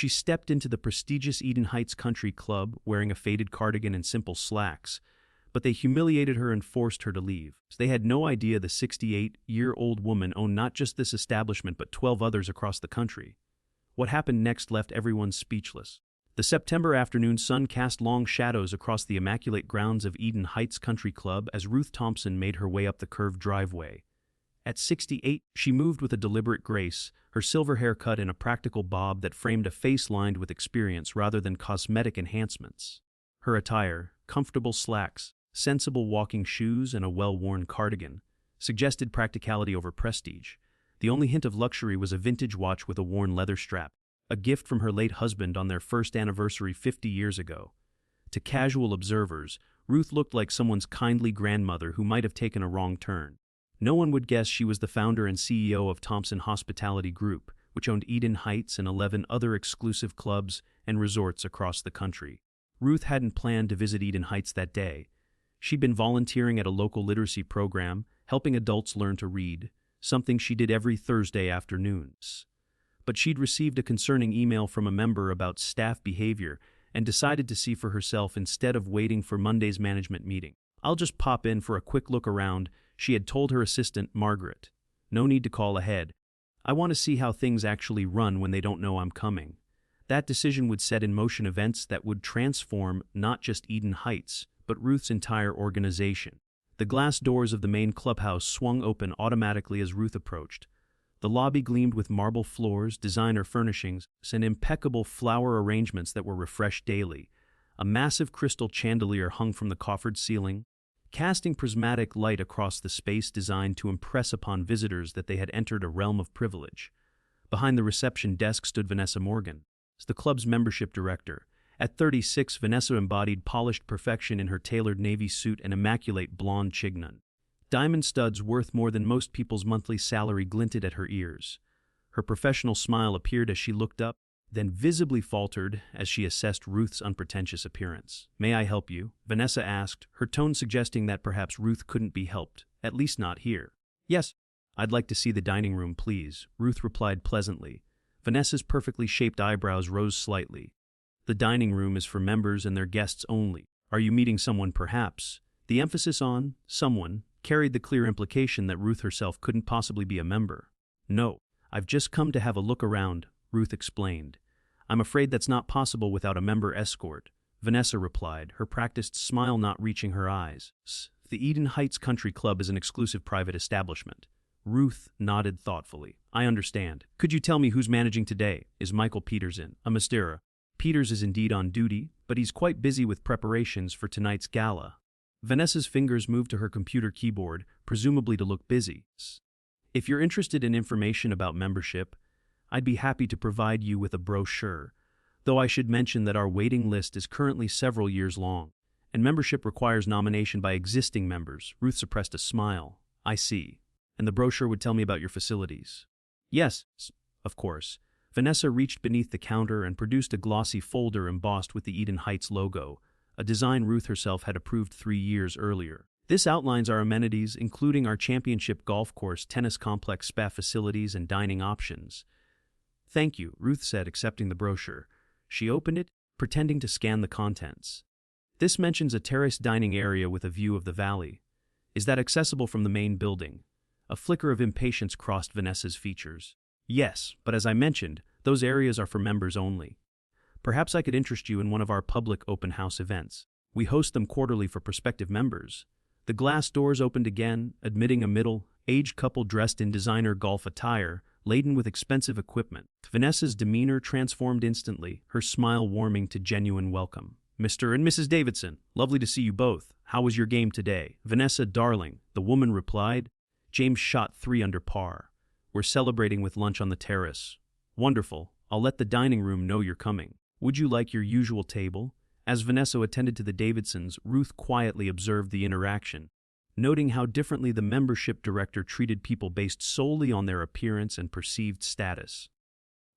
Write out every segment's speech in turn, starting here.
She stepped into the prestigious Eden Heights Country Club wearing a faded cardigan and simple slacks, but they humiliated her and forced her to leave. They had no idea the 68-year-old woman owned not just this establishment but 12 others across the country. What happened next left everyone speechless. The September afternoon sun cast long shadows across the immaculate grounds of Eden Heights Country Club as Ruth Thompson made her way up the curved driveway. At 68, she moved with a deliberate grace, her silver hair cut in a practical bob that framed a face lined with experience rather than cosmetic enhancements. Her attire, comfortable slacks, sensible walking shoes, and a well-worn cardigan, suggested practicality over prestige. The only hint of luxury was a vintage watch with a worn leather strap, a gift from her late husband on their first anniversary 50 years ago. To casual observers, Ruth looked like someone's kindly grandmother who might have taken a wrong turn. No one would guess she was the founder and CEO of Thompson Hospitality Group, which owned Eden Heights and 11 other exclusive clubs and resorts across the country. Ruth hadn't planned to visit Eden Heights that day. She'd been volunteering at a local literacy program, helping adults learn to read, something she did every Thursday afternoons. But she'd received a concerning email from a member about staff behavior and decided to see for herself instead of waiting for Monday's management meeting. "I'll just pop in for a quick look around," she had told her assistant, Margaret. "No need to call ahead. I want to see how things actually run when they don't know I'm coming." That decision would set in motion events that would transform not just Eden Heights, but Ruth's entire organization. The glass doors of the main clubhouse swung open automatically as Ruth approached. The lobby gleamed with marble floors, designer furnishings, and impeccable flower arrangements that were refreshed daily. A massive crystal chandelier hung from the coffered ceiling, casting prismatic light across the space designed to impress upon visitors that they had entered a realm of privilege. Behind the reception desk stood Vanessa Morgan, the club's membership director. At 36, Vanessa embodied polished perfection in her tailored navy suit and immaculate blonde chignon. Diamond studs worth more than most people's monthly salary glinted at her ears. Her professional smile appeared as she looked up, then visibly faltered as she assessed Ruth's unpretentious appearance. "May I help you?" Vanessa asked, her tone suggesting that perhaps Ruth couldn't be helped, at least not here. "Yes, I'd like to see the dining room, please," Ruth replied pleasantly. Vanessa's perfectly shaped eyebrows rose slightly. "The dining room is for members and their guests only. Are you meeting someone, perhaps?" The emphasis on someone carried the clear implication that Ruth herself couldn't possibly be a member. "No, I've just come to have a look around," Ruth explained. "I'm afraid that's not possible without a member escort," Vanessa replied, her practiced smile not reaching her eyes. "The Eden Heights Country Club is an exclusive private establishment." Ruth nodded thoughtfully. "I understand. Could you tell me who's managing today? Is Michael Peters in?" "A Mystera. Peters is indeed on duty, but he's quite busy with preparations for tonight's gala." Vanessa's fingers moved to her computer keyboard, presumably to look busy. "If you're interested in information about membership, I'd be happy to provide you with a brochure, though I should mention that our waiting list is currently several years long, and membership requires nomination by existing members." Ruth suppressed a smile. "I see. And the brochure would tell me about your facilities." "Yes, of course." Vanessa reached beneath the counter and produced a glossy folder embossed with the Eden Heights logo, a design Ruth herself had approved 3 years earlier. "This outlines our amenities, including our championship golf course, tennis complex, spa facilities, and dining options." "Thank you," Ruth said, accepting the brochure. She opened it, pretending to scan the contents. "This mentions a terraced dining area with a view of the valley. Is that accessible from the main building?" A flicker of impatience crossed Vanessa's features. "Yes, but as I mentioned, those areas are for members only. Perhaps I could interest you in one of our public open house events. We host them quarterly for prospective members." The glass doors opened again, admitting a middle-aged couple dressed in designer golf attire, laden with expensive equipment. Vanessa's demeanor transformed instantly, her smile warming to genuine welcome. "Mr. and Mrs. Davidson, lovely to see you both. How was your game today?" "Vanessa, darling," the woman replied. "James shot 3 under par. We're celebrating with lunch on the terrace." "Wonderful. I'll let the dining room know you're coming. Would you like your usual table?" As Vanessa attended to the Davidsons, Ruth quietly observed the interaction, noting how differently the membership director treated people based solely on their appearance and perceived status.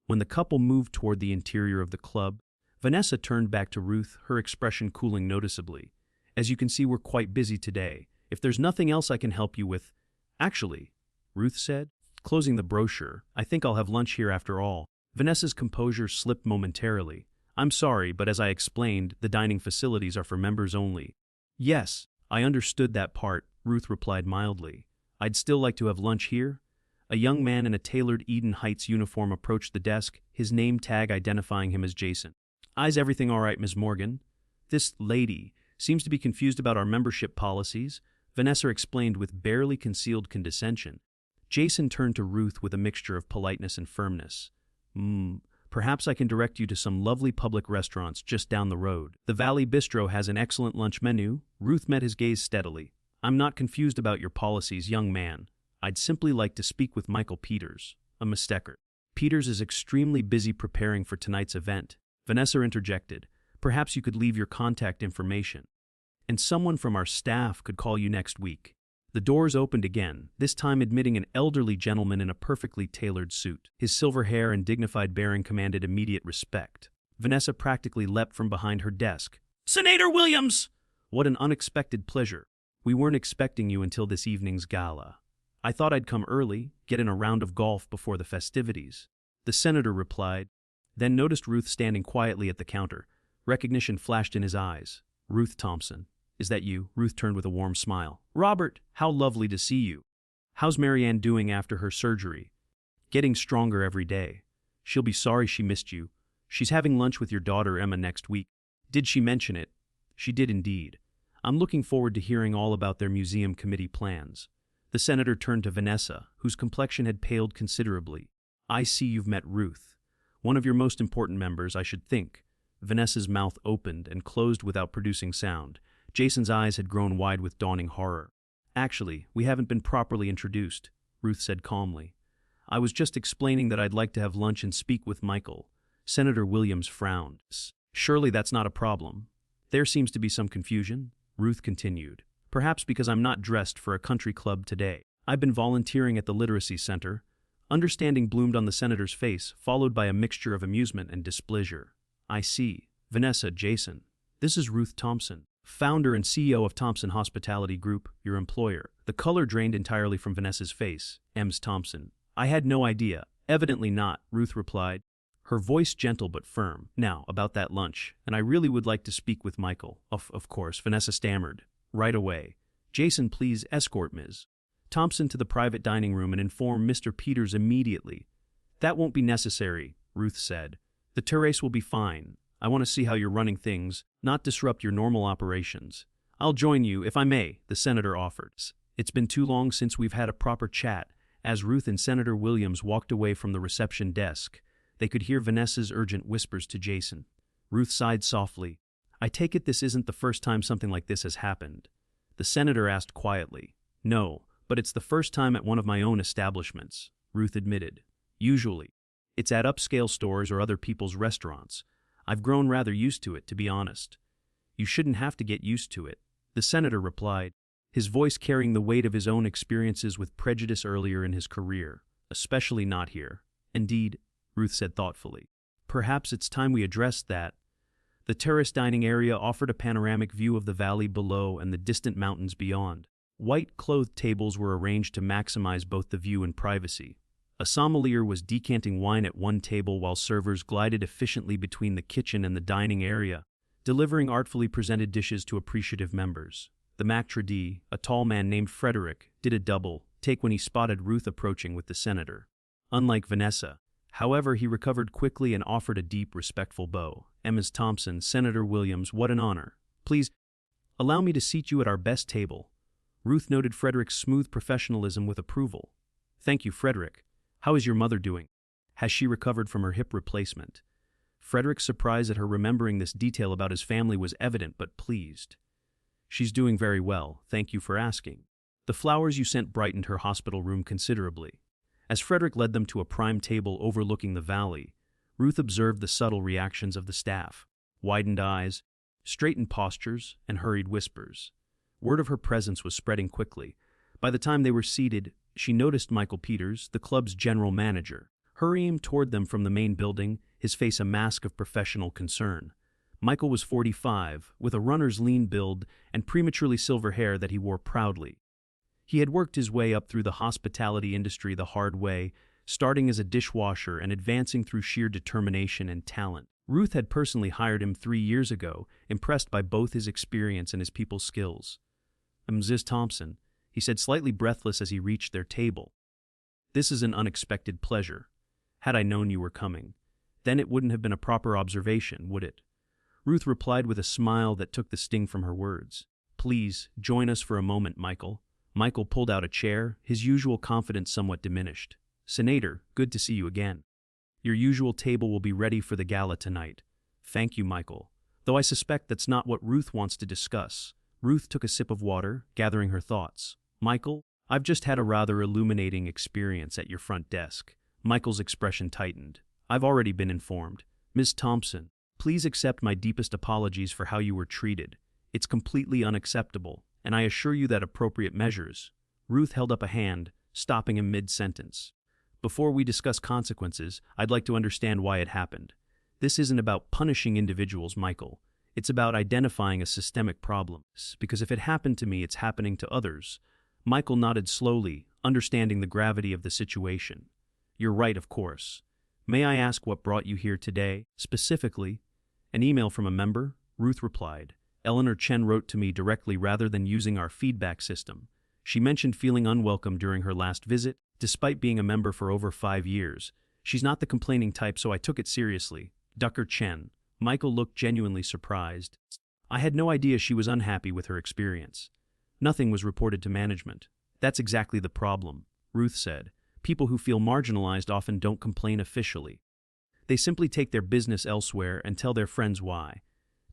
When the couple moved toward the interior of the club, Vanessa turned back to Ruth, her expression cooling noticeably. "As you can see, we're quite busy today. If there's nothing else I can help you with—" "Actually," Ruth said, closing the brochure, "I think I'll have lunch here after all." Vanessa's composure slipped momentarily. I'm sorry, but as I explained, the dining facilities are for members only. Yes, I understood that part, Ruth replied mildly. I'd still like to have lunch here. A young man in a tailored Eden Heights uniform approached the desk, his name tag identifying him as Jason. Is everything all right, Ms. Morgan? This lady seems to be confused about our membership policies, Vanessa explained with barely concealed condescension. Jason turned to Ruth with a mixture of politeness and firmness. Perhaps I can direct you to some lovely public restaurants just down the road. The Valley Bistro has an excellent lunch menu. Ruth met his gaze steadily. I'm not confused about your policies, young man. I'd simply like to speak with Michael Peters, a mistaker. Peters is extremely busy preparing for tonight's event. Vanessa interjected. Perhaps you could leave your contact information, and someone from our staff could call you next week. The doors opened again, this time admitting an elderly gentleman in a perfectly tailored suit. His silver hair and dignified bearing commanded immediate respect. Vanessa practically leapt from behind her desk. Senator Williams! What an unexpected pleasure. We weren't expecting you until this evening's gala. I thought I'd come early, get in a round of golf before the festivities. The senator replied, then noticed Ruth standing quietly at the counter. Recognition flashed in his eyes. Ruth Thompson. Is that you? Ruth turned with a warm smile. Robert, how lovely to see you. How's Marianne doing after her surgery? Getting stronger every day. She'll be sorry she missed you. She's having lunch with your daughter Emma next week. Did she mention it? She did indeed. I'm looking forward to hearing all about their museum committee plans. The senator turned to Vanessa, whose complexion had paled considerably. I see you've met Ruth. One of your most important members, I should think. Vanessa's mouth opened and closed without producing sound. Jason's eyes had grown wide with dawning horror. Actually, we haven't been properly introduced, Ruth said calmly. I was just explaining that I'd like to have lunch and speak with Michael. Senator Williams frowned. Surely that's not a problem. There seems to be some confusion, Ruth continued. Perhaps because I'm not dressed for a country club today. I've been volunteering at the Literacy Center. Understanding bloomed on the senator's face, followed by a mixture of amusement and displeasure. I see. Vanessa, Jason. This is Ruth Thompson, founder and CEO of Thompson Hospitality Group, your employer. The color drained entirely from Vanessa's face. Ms. Thompson. I had no idea. Evidently not, Ruth replied, her voice gentle but firm. Now, about that lunch, and I really would like to speak with Michael. Of course, Vanessa stammered. Right away. Jason, please escort Ms. Thompson to the private dining room and inform Mr. Peters immediately. That won't be necessary, Ruth said. The terrace will be fine. I want to see how you're running things, not disrupt your normal operations. I'll join you, if I may, the senator offered. It's been too long since we've had a proper chat. As Ruth and Senator Williams walked away from the reception desk, they could hear Vanessa's urgent whispers to Jason. Ruth sighed softly. I take it this isn't the first time something like this has happened. The senator asked quietly. No, but it's the first time at one of my own establishments, Ruth admitted. Usually, it's at upscale stores or other people's restaurants. I've grown rather used to it, to be honest. You shouldn't have to get used to it, the senator replied, his voice carrying the weight of his own experiences with Prejudice earlier in his career, especially not here. Indeed, Ruth said thoughtfully. Perhaps it's time we addressed that. The terrace dining area offered a panoramic view of the valley below and the distant mountains beyond. White-clothed tables were arranged to maximize both the view and privacy. A sommelier was decanting wine at one table while servers glided efficiently between the kitchen and the dining area, delivering artfully presented dishes to appreciative members. The maitre d', a tall man named Frederick, did a double take when he spotted Ruth approaching with the senator. Unlike Vanessa, however, he recovered quickly and offered a deep, respectful bow. Ms. Thompson, Senator Williams, what an honor. Please, allow me to seat you at our best table. Ruth noted Frederick's smooth professionalism with approval. Thank you, Frederick. How is your mother doing? Has she recovered from her hip replacement? Frederick's surprise at her remembering this detail about his family was evident but pleased. She's doing very well, thank you for asking. The flowers you sent brightened her hospital room considerably. As Frederick led them to a prime table overlooking the valley, Ruth observed the subtle reactions of the staff, widened eyes, straightened postures, and hurried whispers. Word of her presence was spreading quickly. By the time they were seated, she noticed Michael Peters, the club's general manager, hurrying toward them from the main building, his face a mask of professional concern. Michael was 45, with a runner's lean build and prematurely silver hair that he wore proudly. He had worked his way up through the hospitality industry the hard way, starting as a dishwasher and advancing through sheer determination and talent. Ruth had personally hired him 3 years ago, impressed by both his experience and his people skills. Mrs. Thompson, he said, slightly breathless as he reached their table. This is an unexpected pleasure. Had I known you were coming, then it wouldn't have been a proper observation, would it? Ruth replied with a smile that took the sting from her words. Please, join us for a moment, Michael. Michael pulled out a chair, his usual confidence somewhat diminished. Senator, good to see you again. Your usual table will be ready for the gala tonight. Thank you, Michael. Though I suspect that's not what Ruth wants to discuss. Ruth took a sip of water, gathering her thoughts. Michael, I've just had a rather illuminating experience at your front desk. Michael's expression tightened. I've already been informed. Ms. Thompson, please accept my deepest apologies for how you were treated. It's completely unacceptable, and I assure you that appropriate measures. Ruth held up a hand, stopping him mid-sentence. Before we discuss consequences, I'd like to understand why it happened. This isn't about punishing individuals, Michael. It's about identifying a systemic problem. Because if it happened to me, it's happening to others. Michael nodded slowly, understanding the gravity of the situation. You're right, of course. May I ask what brought you here today? Specifically, an email from a member? Ruth replied. Eleanor Chen wrote to me directly rather than using our feedback system. She mentioned feeling unwelcome during her last visit, despite being a member for over 5 years. She's not the complaining type, so I took it seriously. Dr. Chen. Michael looked genuinely surprised. I had no idea she was unhappy with her experience. Nothing was reported to management. That's exactly the problem, Ruth said. People who feel marginalized often don't complain officially. They simply take their business elsewhere and tell their friends why.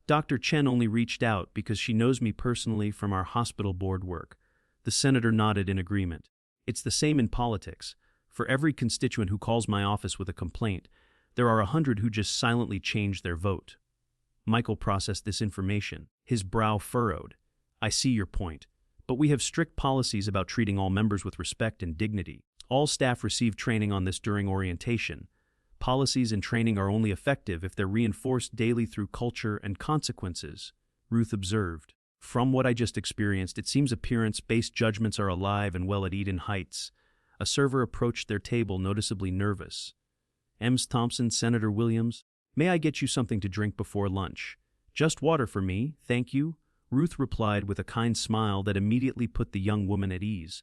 Dr. Chen only reached out because she knows me personally from our hospital board work. The senator nodded in agreement. It's the same in politics. For every constituent who calls my office with a complaint, there are 100 who just silently change their vote. Michael processed this information, his brow furrowed. I see your point, but we have strict policies about treating all members with respect and dignity. All staff receive training on this during orientation. Policies and training are only effective if they're reinforced daily through culture and consequences, Ruth observed. From what I just experienced, it seems appearance-based judgments are alive and well at Eden Heights. A server approached their table noticeably nervous. Ms. Thompson, Senator Williams, may I get you something to drink before lunch? Just water for me, thank you, Ruth replied with a kind smile that immediately put the young woman at ease.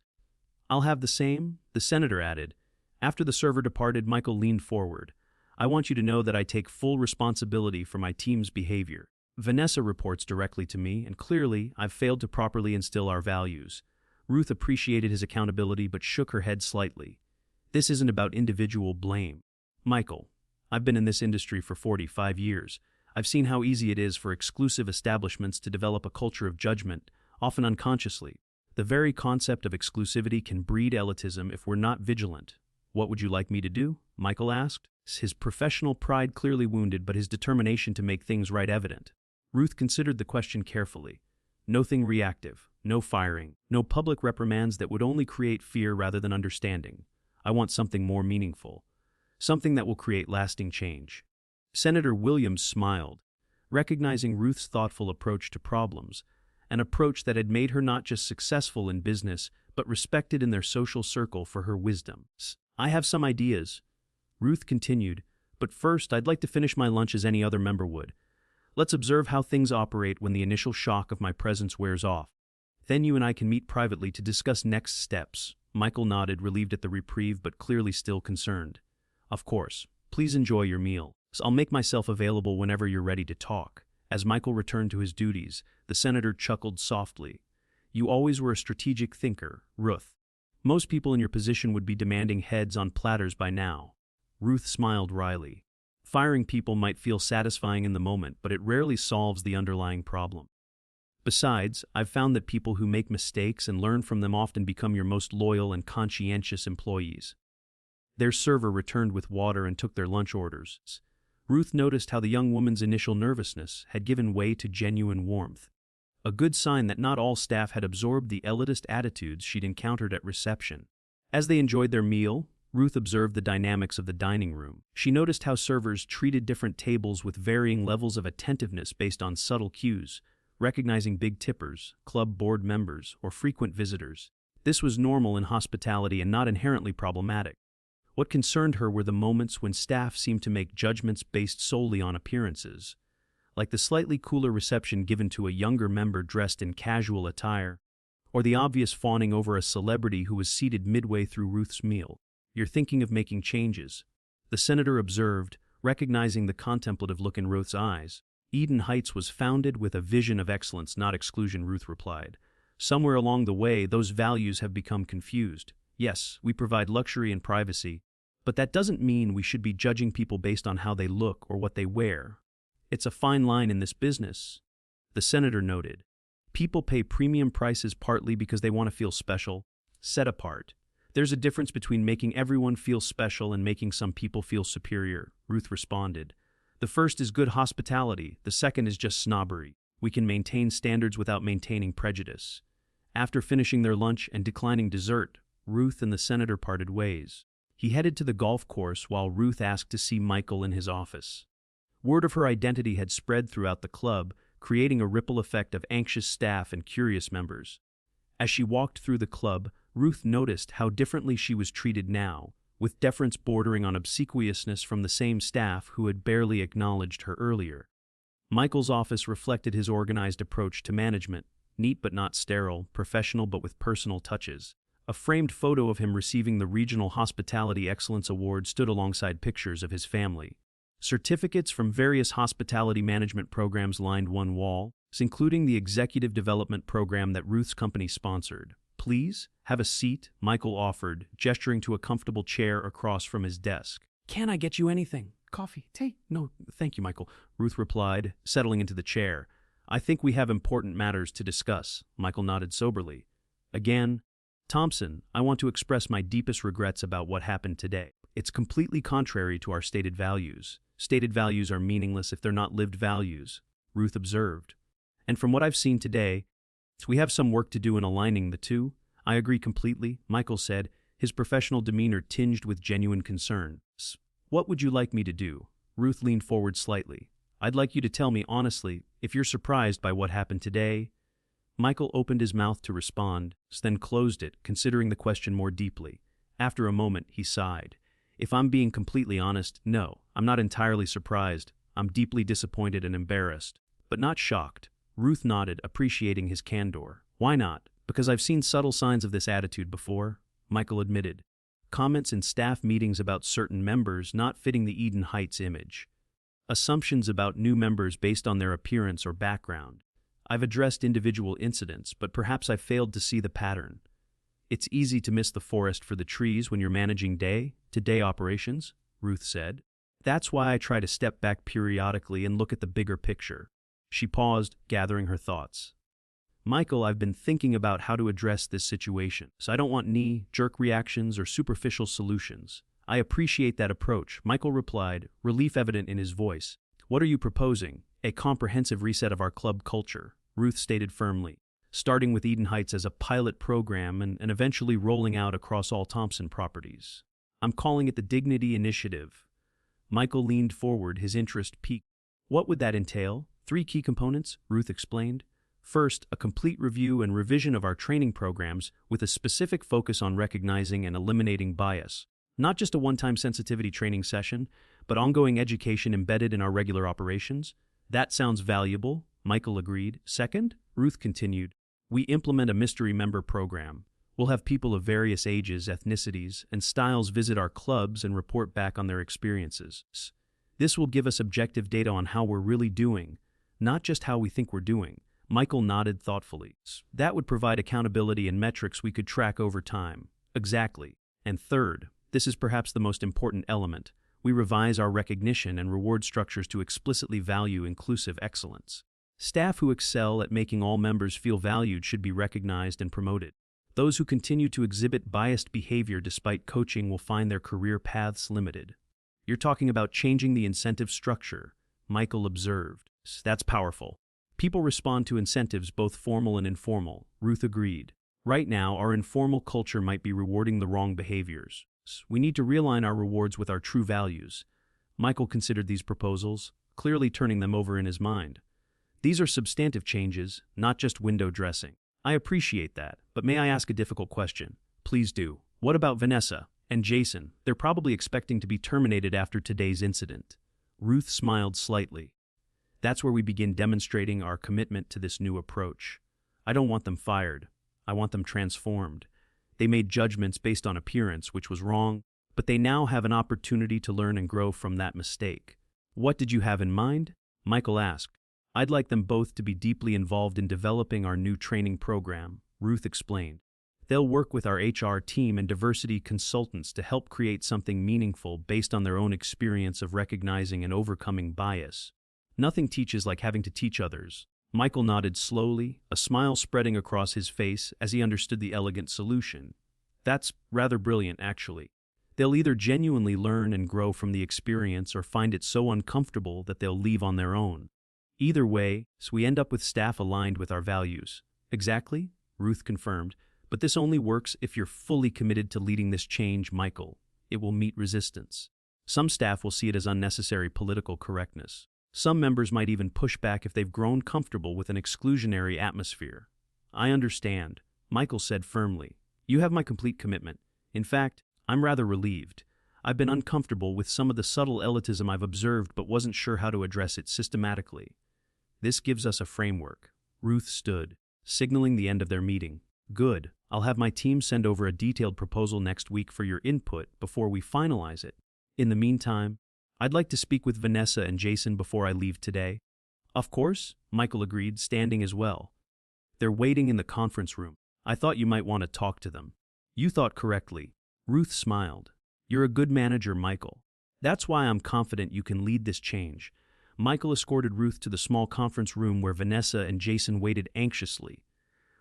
I'll have the same, the senator added. After the server departed, Michael leaned forward. I want you to know that I take full responsibility for my team's behavior. Vanessa reports directly to me, and clearly, I've failed to properly instill our values. Ruth appreciated his accountability but shook her head slightly. This isn't about individual blame. Michael, I've been in this industry for 45 years. I've seen how easy it is for exclusive establishments to develop a culture of judgment, often unconsciously. The very concept of exclusivity can breed elitism if we're not vigilant. What would you like me to do? Michael asked, his professional pride clearly wounded but his determination to make things right evident. Ruth considered the question carefully. Nothing reactive, no firing, no public reprimands that would only create fear rather than understanding. I want something more meaningful. Something that will create lasting change. Senator Williams smiled, recognizing Ruth's thoughtful approach to problems, an approach that had made her not just successful in business, but respected in their social circle for her wisdom. I have some ideas, Ruth continued, but first I'd like to finish my lunch as any other member would. Let's observe how things operate when the initial shock of my presence wears off. Then you and I can meet privately to discuss next steps. Michael nodded, relieved at the reprieve but clearly still concerned. Of course. Please enjoy your meal. I'll make myself available whenever you're ready to talk. As Michael returned to his duties, the senator chuckled softly. You always were a strategic thinker, Ruth. Most people in your position would be demanding heads on platters by now. Ruth smiled wryly. Firing people might feel satisfying in the moment, but it rarely solves the underlying problem. Besides, I've found that people who make mistakes and learn from them often become your most loyal and conscientious employees. Their server returned with water and took their lunch orders. Ruth noticed how the young woman's initial nervousness had given way to genuine warmth. A good sign that not all staff had absorbed the elitist attitudes she'd encountered at reception. As they enjoyed their meal, Ruth observed the dynamics of the dining room. She noticed how servers treated different tables with varying levels of attentiveness based on subtle cues, recognizing big tippers, club board members, or frequent visitors. This was normal in hospitality and not inherently problematic. What concerned her were the moments when staff seemed to make judgments based solely on appearances, like the slightly cooler reception given to a younger member dressed in casual attire, or the obvious fawning over a celebrity who was seated midway through Ruth's meal. "You're thinking of making changes," the senator observed, recognizing the contemplative look in Ruth's eyes. "Eden Heights was founded with a vision of excellence, not exclusion," Ruth replied. "Somewhere along the way, those values have become confused. Yes, we provide luxury and privacy, but that doesn't mean we should be judging people based on how they look or what they wear. It's a fine line in this business," the senator noted. "People pay premium prices partly because they want to feel special, set apart. There's a difference between making everyone feel special and making some people feel superior," Ruth responded. "The first is good hospitality, the second is just snobbery. We can maintain standards without maintaining prejudice." After finishing their lunch and declining dessert, Ruth and the senator parted ways. He headed to the golf course while Ruth asked to see Michael in his office. Word of her identity had spread throughout the club, creating a ripple effect of anxious staff and curious members. As she walked through the club, Ruth noticed how differently she was treated now, with deference bordering on obsequiousness from the same staff who had barely acknowledged her earlier. Michael's office reflected his organized approach to management, neat but not sterile, professional but with personal touches. A framed photo of him receiving the Regional Hospitality Excellence Award stood alongside pictures of his family. Certificates from various hospitality management programs lined one wall, including the executive development program that Ruth's company sponsored. "Please, have a seat," Michael offered, gesturing to a comfortable chair across from his desk. "Can I get you anything? Coffee? Tea?" "No, thank you, Michael," Ruth replied, settling into the chair. "I think we have important matters to discuss," Michael nodded soberly. "Again, Thompson, I want to express my deepest regrets about what happened today. It's completely contrary to our stated values. Stated values are meaningless if they're not lived values," Ruth observed. "And from what I've seen today, we have some work to do in aligning the two." "I agree completely," Michael said, his professional demeanor tinged with genuine concern. "What would you like me to do?" Ruth leaned forward slightly. "I'd like you to tell me honestly if you're surprised by what happened today." Michael opened his mouth to respond, then closed it, considering the question more deeply. After a moment, he sighed. "If I'm being completely honest, no, I'm not entirely surprised. I'm deeply disappointed and embarrassed, but not shocked." Ruth nodded, appreciating his candor. "Why not?" "Because I've seen subtle signs of this attitude before," Michael admitted. "Comments in staff meetings about certain members not fitting the Eden Heights image. Assumptions about new members based on their appearance or background. I've addressed individual incidents, but perhaps I've failed to see the pattern. It's easy to miss the forest for the trees when you're managing day-to-day operations," Ruth said. "That's why I try to step back periodically and look at the bigger picture." She paused, gathering her thoughts. "Michael, I've been thinking about how to address this situation, so I don't want knee-jerk reactions or superficial solutions." "I appreciate that approach," Michael replied, relief evident in his voice. "What are you proposing?" "A comprehensive reset of our club culture," Ruth stated firmly, "starting with Eden Heights as a pilot program and eventually rolling out across all Thompson properties. I'm calling it the Dignity Initiative." Michael leaned forward, his interest piqued. "What would that entail?" "3 key components," Ruth explained. "First, a complete review and revision of our training programs with a specific focus on recognizing and eliminating bias. Not just a one-time sensitivity training session, but ongoing education embedded in our regular operations." "That sounds valuable," Michael agreed. "Second," Ruth continued, "we implement a mystery member program. We'll have people of various ages, ethnicities, and styles visit our clubs and report back on their experiences. This will give us objective data on how we're really doing, not just how we think we're doing." Michael nodded thoughtfully. "That would provide accountability and metrics we could track over time." "Exactly." "And third, this is perhaps the most important element, we revise our recognition and reward structures to explicitly value inclusive excellence. Staff who excel at making all members feel valued should be recognized and promoted. Those who continue to exhibit biased behavior despite coaching will find their career paths limited." "You're talking about changing the incentive structure," Michael observed. "That's powerful." "People respond to incentives, both formal and informal," Ruth agreed. "Right now, our informal culture might be rewarding the wrong behaviors. We need to realign our rewards with our true values." Michael considered these proposals, clearly turning them over in his mind. "These are substantive changes, not just window dressing." "I appreciate that, but may I ask a difficult question?" "Please do." "What about Vanessa? And Jason, they're probably expecting to be terminated after today's incident. Ruth smiled slightly. That's where we begin demonstrating our commitment to this new approach. I don't want them fired. I want them transformed. They made judgments based on appearance, which was wrong, but they now have an opportunity to learn and grow from that mistake. What did you have in mind? Michael asked. I'd like them both to be deeply involved in developing our new training program, Ruth explained. They'll work with our HR team and diversity consultants to help create something meaningful based on their own experience of recognizing and overcoming bias. Nothing teaches like having to teach others. Michael nodded slowly, a smile spreading across his face as he understood the elegant solution. That's rather brilliant, actually. They'll either genuinely learn and grow from the experience or find it so uncomfortable that they'll leave on their own. Either way, so we end up with staff aligned with our values. Exactly, Ruth confirmed, but this only works if you're fully committed to leading this change, Michael. It will meet resistance. Some staff will see it as unnecessary political correctness. Some members might even push back if they've grown comfortable with an exclusionary atmosphere. I understand, Michael said firmly. You have my complete commitment. In fact, I'm rather relieved. I've been uncomfortable with some of the subtle elitism I've observed but wasn't sure how to address it systematically. This gives us a framework. Ruth stood, signaling the end of their meeting. Good. I'll have my team send over a detailed proposal next week for your input before we finalize it. In the meantime, I'd like to speak with Vanessa and Jason before I leave today. Of course, Michael agreed, standing as well. They're waiting in the conference room. I thought you might want to talk to them. You thought correctly. Ruth smiled. You're a good manager, Michael. That's why I'm confident you can lead this change. Michael escorted Ruth to the small conference room where Vanessa and Jason waited anxiously.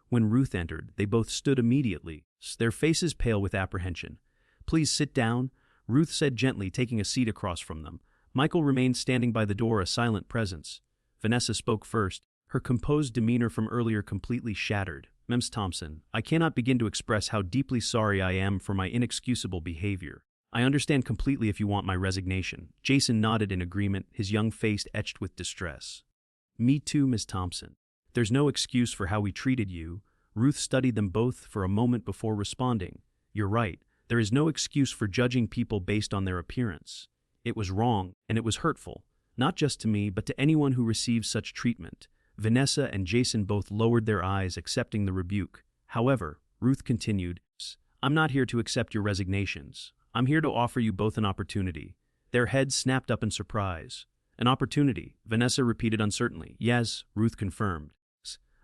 When Ruth entered, they both stood immediately, their faces pale with apprehension. Please sit down, Ruth said gently, taking a seat across from them. Michael remained standing by the door, a silent presence. Vanessa spoke first, her composed demeanor from earlier completely shattered. Ms. Thompson, I cannot begin to express how deeply sorry I am for my inexcusable behavior. I understand completely if you want my resignation. Jason nodded in agreement, his young face etched with distress. Me too, Ms. Thompson. There's no excuse for how we treated you. Ruth studied them both for a moment before responding. You're right. There is no excuse for judging people based on their appearance. It was wrong, and it was hurtful, not just to me, but to anyone who receives such treatment. Vanessa and Jason both lowered their eyes, accepting the rebuke. However, Ruth continued, I'm not here to accept your resignations. I'm here to offer you both an opportunity. Their heads snapped up in surprise. An opportunity, Vanessa repeated uncertainly. Yes, Ruth confirmed.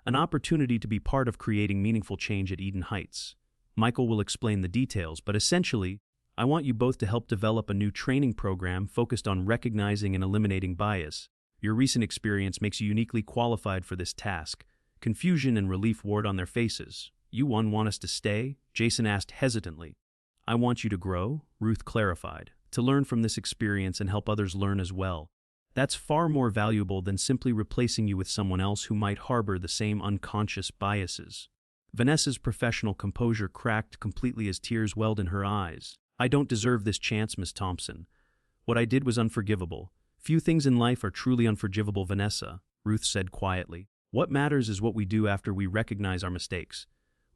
An opportunity to be part of creating meaningful change at Eden Heights. Michael will explain the details, but essentially, I want you both to help develop a new training program focused on recognizing and eliminating bias. Your recent experience makes you uniquely qualified for this task. Confusion and relief ward on their faces. You want us to stay? Jason asked hesitantly. I want you to grow, Ruth clarified, to learn from this experience and help others learn as well. That's far more valuable than simply replacing you with someone else who might harbor the same unconscious biases. Vanessa's professional composure cracked completely as tears welled in her eyes. I don't deserve this chance, Miss Thompson. What I did was unforgivable. Few things in life are truly unforgivable, Vanessa, Ruth said quietly. What matters is what we do after we recognize our mistakes.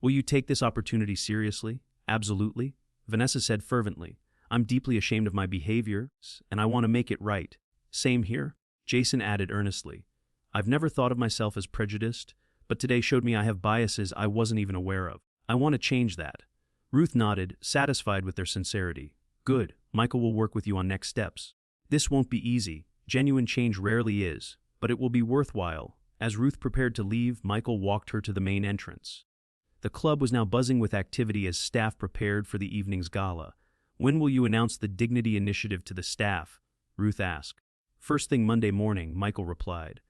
Will you take this opportunity seriously? Absolutely, Vanessa said fervently. I'm deeply ashamed of my behavior, and I want to make it right. Same here, Jason added earnestly. I've never thought of myself as prejudiced, but today showed me I have biases I wasn't even aware of. I want to change that. Ruth nodded, satisfied with their sincerity. Good, Michael will work with you on next steps. This won't be easy. Genuine change rarely is, but it will be worthwhile. As Ruth prepared to leave, Michael walked her to the main entrance. The club was now buzzing with activity as staff prepared for the evening's gala. When will you announce the Dignity Initiative to the staff? Ruth asked. First thing Monday morning, Michael replied.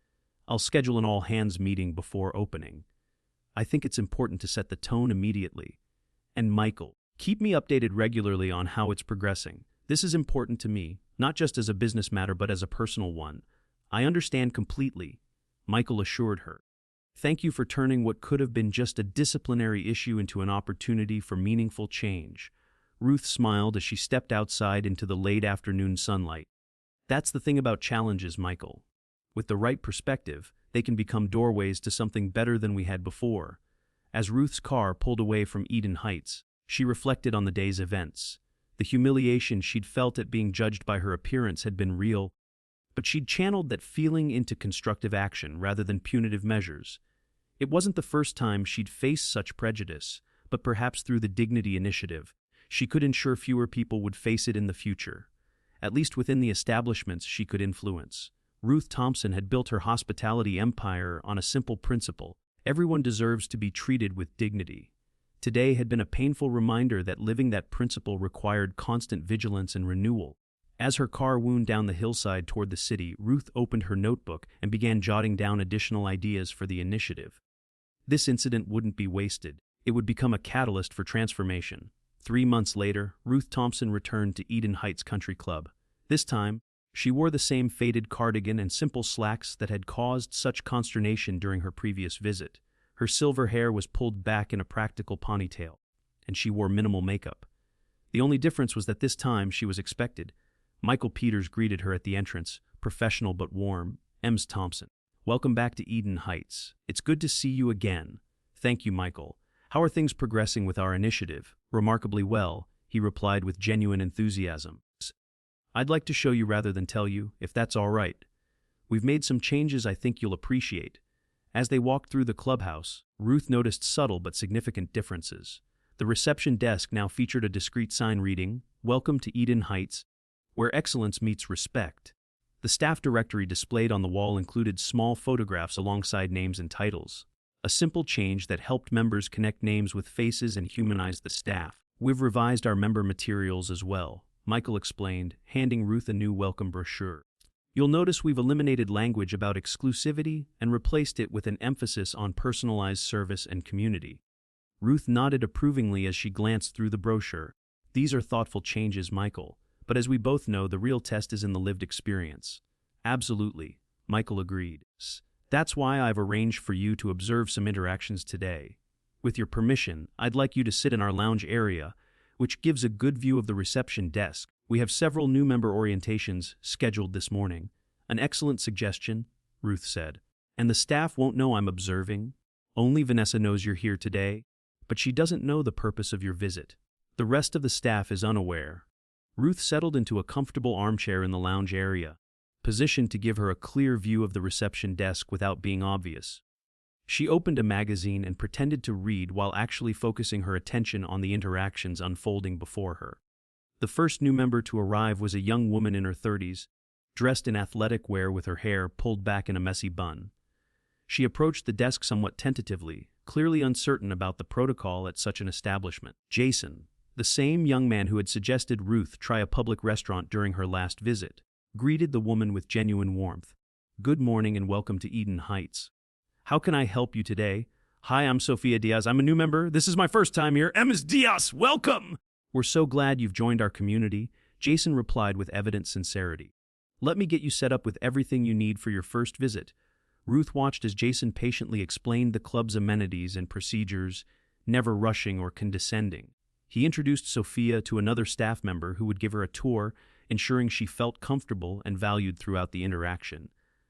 I'll schedule an all-hands meeting before opening. I think it's important to set the tone immediately. And Michael, keep me updated regularly on how it's progressing. This is important to me, not just as a business matter but as a personal one. I understand completely, Michael assured her. Thank you for turning what could have been just a disciplinary issue into an opportunity for meaningful change. Ruth smiled as she stepped outside into the late afternoon sunlight. That's the thing about challenges, Michael. With the right perspective, they can become doorways to something better than we had before. As Ruth's car pulled away from Eden Heights, she reflected on the day's events. The humiliation she'd felt at being judged by her appearance had been real, but she'd channeled that feeling into constructive action rather than punitive measures. It wasn't the first time she'd faced such prejudice, but perhaps through the Dignity Initiative, she could ensure fewer people would face it in the future, at least within the establishments she could influence. Ruth Thompson had built her hospitality empire on a simple principle: everyone deserves to be treated with dignity. Today had been a painful reminder that living that principle required constant vigilance and renewal. As her car wound down the hillside toward the city, Ruth opened her notebook and began jotting down additional ideas for the initiative. This incident wouldn't be wasted. It would become a catalyst for transformation. 3 months later, Ruth Thompson returned to Eden Heights Country Club. This time, she wore the same faded cardigan and simple slacks that had caused such consternation during her previous visit. Her silver hair was pulled back in a practical ponytail, and she wore minimal makeup. The only difference was that this time she was expected. Michael Peters greeted her at the entrance, professional but warm. "Ms. Thompson, welcome back to Eden Heights. It's good to see you again." "Thank you, Michael. How are things progressing with our initiative?" "Remarkably well," he replied with genuine enthusiasm. "I'd like to show you rather than tell you, if that's all right. We've made some changes I think you'll appreciate." As they walked through the clubhouse, Ruth noticed subtle but significant differences. The reception desk now featured a discreet sign reading, "Welcome to Eden Heights, where excellence meets respect." The staff directory displayed on the wall included small photographs alongside names and titles, a simple change that helped members connect names with faces and humanize the staff. "We've revised our member materials as well," Michael explained, handing Ruth a new welcome brochure. "You'll notice we've eliminated language about exclusivity and replaced it with an emphasis on personalized service and community." Ruth nodded approvingly as she glanced through the brochure. "These are thoughtful changes, Michael. But as we both know, the real test is in the lived experience." "Absolutely," Michael agreed. "That's why I've arranged for you to observe some interactions today. With your permission, I'd like you to sit in our lounge area, which gives a good view of the reception desk. We have several new member orientations scheduled this morning." "An excellent suggestion," Ruth said. "And the staff won't know I'm observing. Only Vanessa knows you're here today, but she doesn't know the purpose of your visit. The rest of the staff is unaware." Ruth settled into a comfortable armchair in the lounge area, positioned to give her a clear view of the reception desk without being obvious. She opened a magazine and pretended to read while actually focusing her attention on the interactions unfolding before her. The first new member to arrive was a young woman in her 30s, dressed in athletic wear with her hair pulled back in a messy bun. She approached the desk somewhat tentatively, clearly uncertain about the protocol at such an establishment. Jason, the same young man who had suggested Ruth try a public restaurant during her last visit, greeted the woman with genuine warmth. "Good morning and welcome to Eden Heights. How can I help you today?" "Hi, I'm Sofia Diaz. I'm a new member. This is my first time here." "Ms. Diaz, welcome!" "We're so glad you've joined our community," Jason replied with evident sincerity. "Let me get you set up with everything you need for your first visit." Ruth watched as Jason patiently explained the club's amenities and procedures, never rushing or condescending. He introduced Sophia to another staff member who would give her a tour, ensuring she felt comfortable and valued throughout the interaction.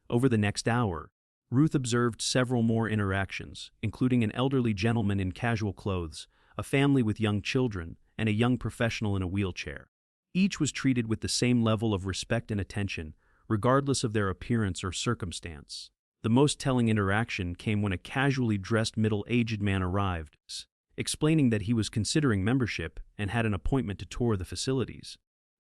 Over the next hour, Ruth observed several more interactions, including an elderly gentleman in casual clothes, a family with young children, and a young professional in a wheelchair. Each was treated with the same level of respect and attention, regardless of their appearance or circumstance. The most telling interaction came when a casually dressed middle-aged man arrived, explaining that he was considering membership and had an appointment to tour the facilities.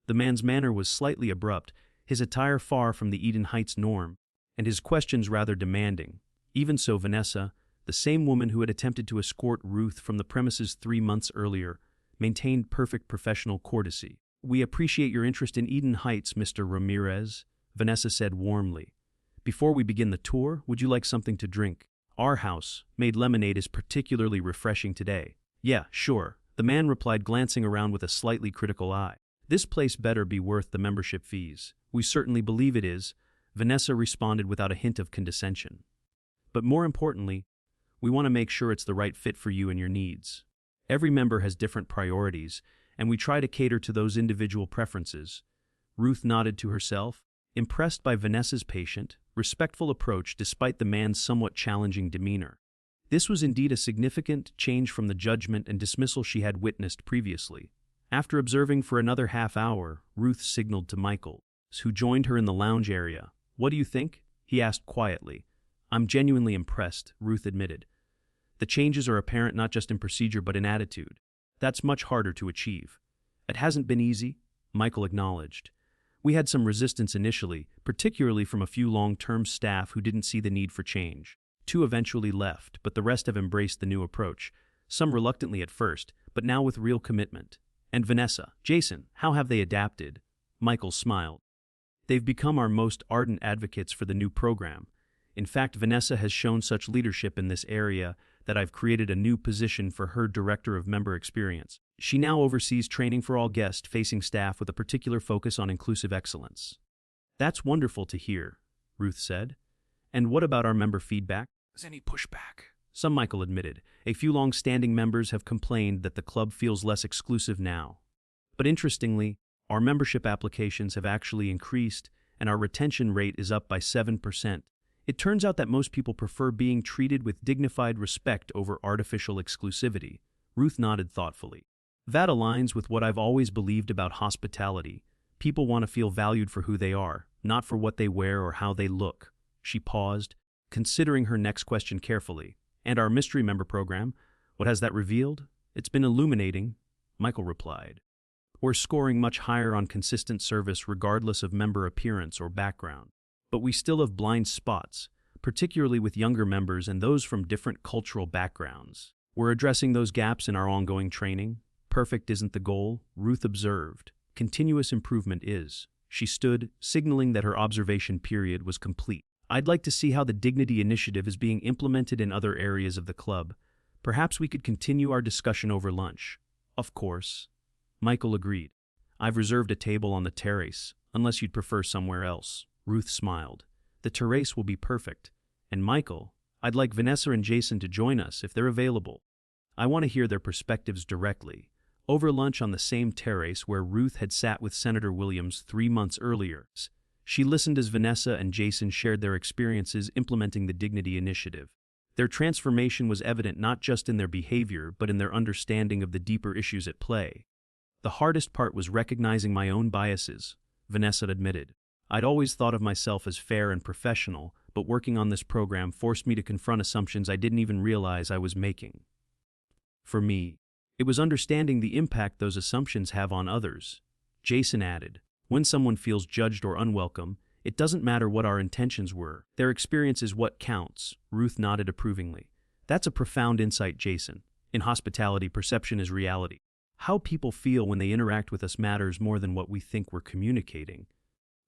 The man's manner was slightly abrupt, his attire far from the Eden Heights norm, and his questions rather demanding. Even so, Vanessa, the same woman who had attempted to escort Ruth from the premises 3 months earlier, maintained perfect professional courtesy. "We appreciate your interest in Eden Heights, Mr. Ramirez," Vanessa said warmly. "Before we begin the tour, would you like something to drink? Our house-made lemonade is particularly refreshing today." "Yeah, sure," the man replied, glancing around with a slightly critical eye. "This place better be worth the membership fees." "We certainly believe it is," Vanessa responded without a hint of condescension. "But more importantly, we want to make sure it's the right fit for you and your needs. Every member has different priorities, and we try to cater to those individual preferences." Ruth nodded to herself, impressed by Vanessa's patient, respectful approach despite the man's somewhat challenging demeanor. This was indeed a significant change from the judgment and dismissal she had witnessed previously. After observing for another half hour, Ruth signaled to Michael, who joined her in the lounge area. "What do you think?" he asked quietly. "I'm genuinely impressed," Ruth admitted. "The changes are apparent not just in procedure but in attitude. That's much harder to achieve." "It hasn't been easy," Michael acknowledged. "We had some resistance initially, particularly from a few long-term staff who didn't see the need for change. 2 eventually left, but the rest have embraced the new approach, some reluctantly at first, but now with real commitment." "And Vanessa, Jason, how have they adapted?" Michael smiled. "They've become our most ardent advocates for the new program. In fact, Vanessa has shown such leadership in this area that I've created a new position for her Director of Member Experience. She now oversees training for all guest-facing staff with a particular focus on inclusive excellence." "That's wonderful to hear," Ruth said. "And what about our member feedback? Is any pushback?" Some, Michael admitted. "A few long-standing members have complained that the club feels less exclusive now. But interestingly, our membership applications have actually increased, and our retention rate is up by 7%. It turns out that most people prefer being treated with dignified respect over artificial exclusivity." Ruth nodded thoughtfully. "That aligns with what I've always believed about hospitality. People want to feel valued for who they are, not for what they wear or how they look." She paused, considering her next question carefully. "And our mystery member program, what has that revealed?" "It's been illuminating," Michael replied. "We're scoring much higher on consistent service regardless of member appearance or background. But we still have blind spots, particularly with younger members and those from different cultural backgrounds. We're addressing those gaps in our ongoing training. Perfect isn't the goal," Ruth observed. "Continuous improvement is." She stood, signaling that her observation period was complete. "I'd like to see how the Dignity Initiative is being implemented in other areas of the club. Perhaps we could continue our discussion over lunch." "Of course," Michael agreed. "I've reserved a table on the terrace, unless you'd prefer somewhere else." Ruth smiled. "The terrace will be perfect. And Michael, I'd like Vanessa and Jason to join us if they're available. I want to hear their perspectives directly." Over lunch on the same terrace where Ruth had sat with Senator Williams 3 months earlier, she listened as Vanessa and Jason shared their experiences implementing the Dignity Initiative. Their transformation was evident not just in their behavior but in their understanding of the deeper issues at play. "The hardest part was recognizing my own biases," Vanessa admitted. "I'd always thought of myself as fair and professional, but working on this program forced me to confront assumptions I didn't even realize I was making. For me, it was understanding the impact those assumptions have on others." Jason added, "When someone feels judged or unwelcome, it doesn't matter what our intentions were. Their experience is what counts." Ruth nodded approvingly. "That's a profound insight, Jason. In hospitality, perception is reality. How people feel when they interact with us matters more than what we think we're communicating.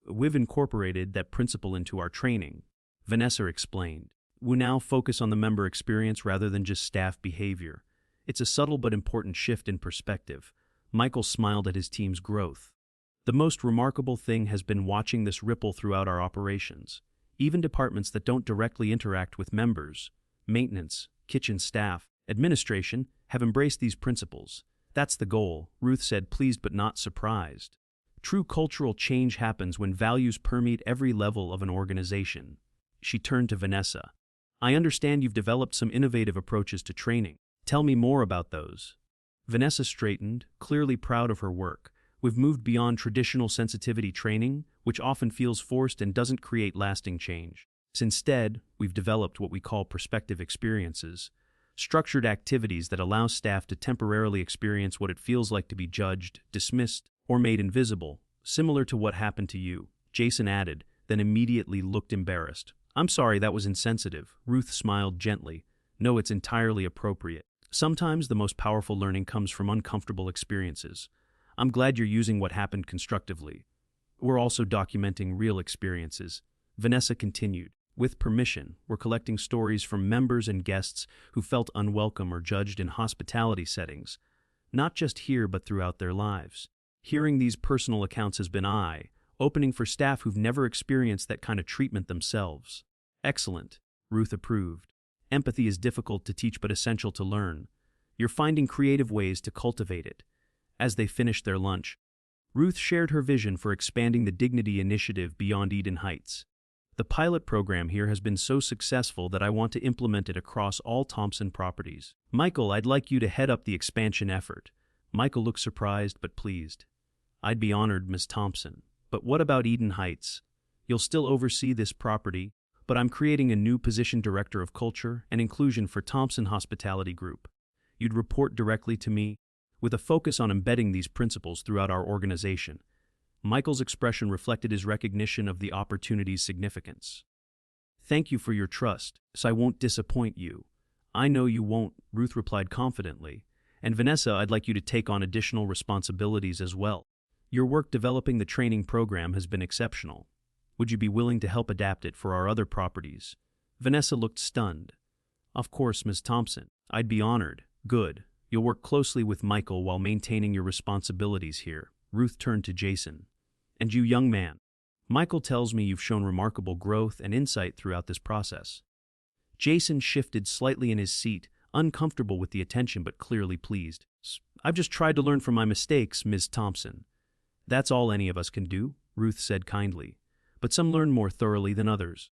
We've incorporated that principle into our training," Vanessa explained. "We now focus on the member experience rather than just staff behavior. It's a subtle but important shift in perspective." Michael smiled at his team's growth. "The most remarkable thing has been watching this ripple throughout our operations. Even departments that don't directly interact with members, maintenance, kitchen staff, administration, have embraced these principles. That's the goal," Ruth said, pleased but not surprised. "True cultural change happens when values permeate every level of an organization." She turned to Vanessa. "I understand you've developed some innovative approaches to training. Tell me more about those." Vanessa straightened, clearly proud of her work. "We've moved beyond traditional sensitivity training, which often feels forced and doesn't create lasting change. Instead, we've developed what we call perspective experiences, structured activities that allow staff to temporarily experience what it feels like to be judged, dismissed, or made invisible, similar to what happened to you," Jason added, then immediately looked embarrassed. "I'm sorry, that was insensitive." Ruth smiled gently. "No, it's entirely appropriate. Sometimes the most powerful learning comes from uncomfortable experiences. I'm glad you're using what happened constructively. We're also documenting real experiences," Vanessa continued. "With permission, we're collecting stories from members and guests who felt unwelcome or judged in hospitality settings, not just here but throughout their lives. Hearing these personal accounts has been eye-opening for staff who've never experienced that kind of treatment themselves." "Excellent," Ruth approved. "Empathy is difficult to teach but essential to learn. You're finding creative ways to cultivate it." As they finished their lunch, Ruth shared her vision for expanding the Dignity Initiative beyond Eden Heights. "The pilot program here has been so successful that I want to implement it across all Thompson properties. Michael, I'd like you to head up the expansion effort. Michael looked surprised but pleased. I'd be honored, Miss Thompson. But what about Eden Heights? You'll still oversee this property, but I'm creating a new position, Director of Culture and Inclusion for Thompson Hospitality Group. You'd report directly to me, with a focus on embedding these principles throughout our organization. Michael's expression reflected his recognition of the opportunity's significance. Thank you for your trust, so I won't disappoint you. I know you won't, Ruth replied confidently. And Vanessa, I'd like you to take on additional responsibilities as well. Your work developing the training program has been exceptional. Would you be willing to help adapt it for our other properties? Vanessa looked stunned. Of course, Ms. Thompson. I'd be honored. Good. You'll work closely with Michael while maintaining your responsibilities here. Ruth turned to Jason. And you, young man. Michael tells me you've shown remarkable growth and insight throughout this process. Jason shifted slightly in his seat, uncomfortable with the attention but clearly pleased. I've just tried to learn from my mistakes, Ms. Thompson. That's all any of us can do, Ruth said kindly. But some learn more thoroughly than others.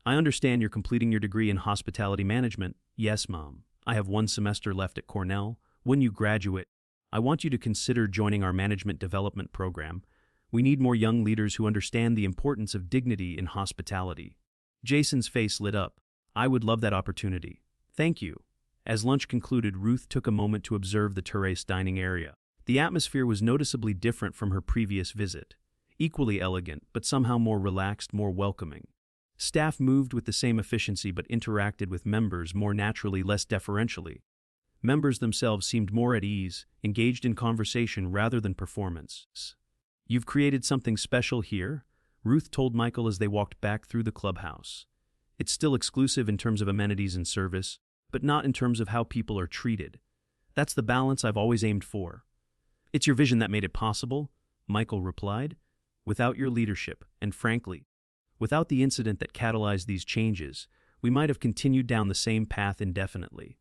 I understand you're completing your degree in hospitality management. Yes, Mom. I have 1 semester left at Cornell. When you graduate, I want you to consider joining our management development program. We need more young leaders who understand the importance of dignity in hospitality. Jason's face lit up. I would love that opportunity. Thank you. As lunch concluded, Ruth took a moment to observe the terrace dining area. The atmosphere was noticeably different from her previous visit. Equally elegant, but somehow more relaxed, more welcoming. Staff moved with the same efficiency but interacted with members more naturally, less deferentially. Members themselves seemed more at ease, engaged in conversation rather than performance. You've created something special here, Ruth told Michael as they walked back through the clubhouse. It's still exclusive in terms of amenities and service, but not in terms of how people are treated. That's the balance I've always aimed for. It's your vision that made it possible, Michael replied. Without your leadership, and frankly, without the incident that catalyzed these changes, we might have continued down the same path indefinitely.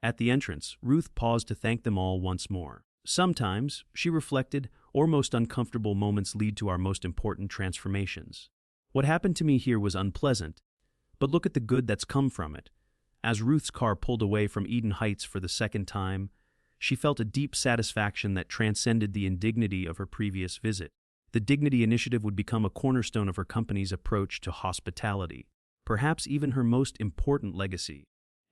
At the entrance, Ruth paused to thank them all once more. Sometimes, she reflected, our most uncomfortable moments lead to our most important transformations. What happened to me here was unpleasant, but look at the good that's come from it. As Ruth's car pulled away from Eden Heights for the second time, she felt a deep satisfaction that transcended the indignity of her previous visit. The Dignity Initiative would become a cornerstone of her company's approach to hospitality, perhaps even her most important legacy.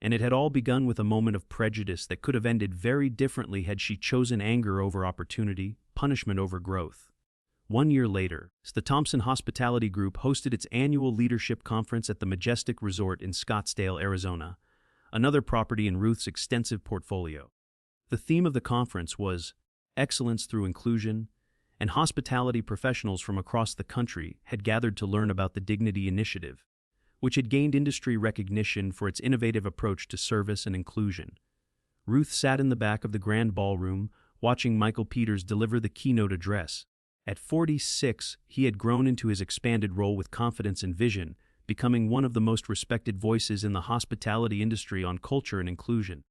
And it had all begun with a moment of prejudice that could have ended very differently had she chosen anger over opportunity, punishment over growth. 1 year later, the Thompson Hospitality Group hosted its annual leadership conference at the Majestic Resort in Scottsdale, Arizona, another property in Ruth's extensive portfolio. The theme of the conference was Excellence Through Inclusion, and hospitality professionals from across the country had gathered to learn about the Dignity Initiative, which had gained industry recognition for its innovative approach to service and inclusion. Ruth sat in the back of the grand ballroom, watching Michael Peters deliver the keynote address. At 46, he had grown into his expanded role with confidence and vision, becoming one of the most respected voices in the hospitality industry on culture and inclusion.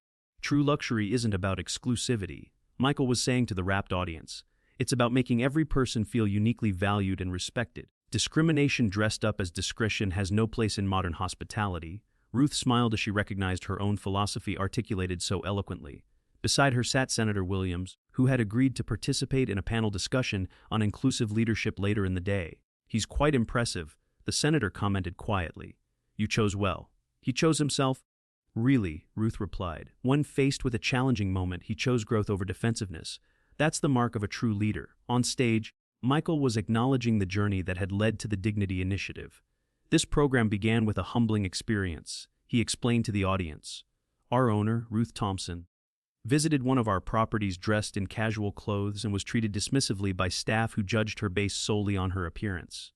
True luxury isn't about exclusivity, Michael was saying to the rapt audience. It's about making every person feel uniquely valued and respected. Discrimination dressed up as discretion has no place in modern hospitality. Ruth smiled as she recognized her own philosophy articulated so eloquently. Beside her sat Senator Williams, who had agreed to participate in a panel discussion on inclusive leadership later in the day. He's quite impressive, the senator commented quietly. You chose well. He chose himself? Really, Ruth replied. When faced with a challenging moment, he chose growth over defensiveness. That's the mark of a true leader. On stage, Michael was acknowledging the journey that had led to the Dignity Initiative. This program began with a humbling experience, he explained to the audience. Our owner, Ruth Thompson, visited one of our properties dressed in casual clothes and was treated dismissively by staff who judged her based solely on her appearance.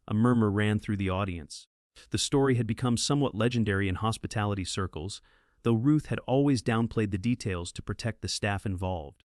A murmur ran through the audience. The story had become somewhat legendary in hospitality circles, though Ruth had always downplayed the details to protect the staff involved.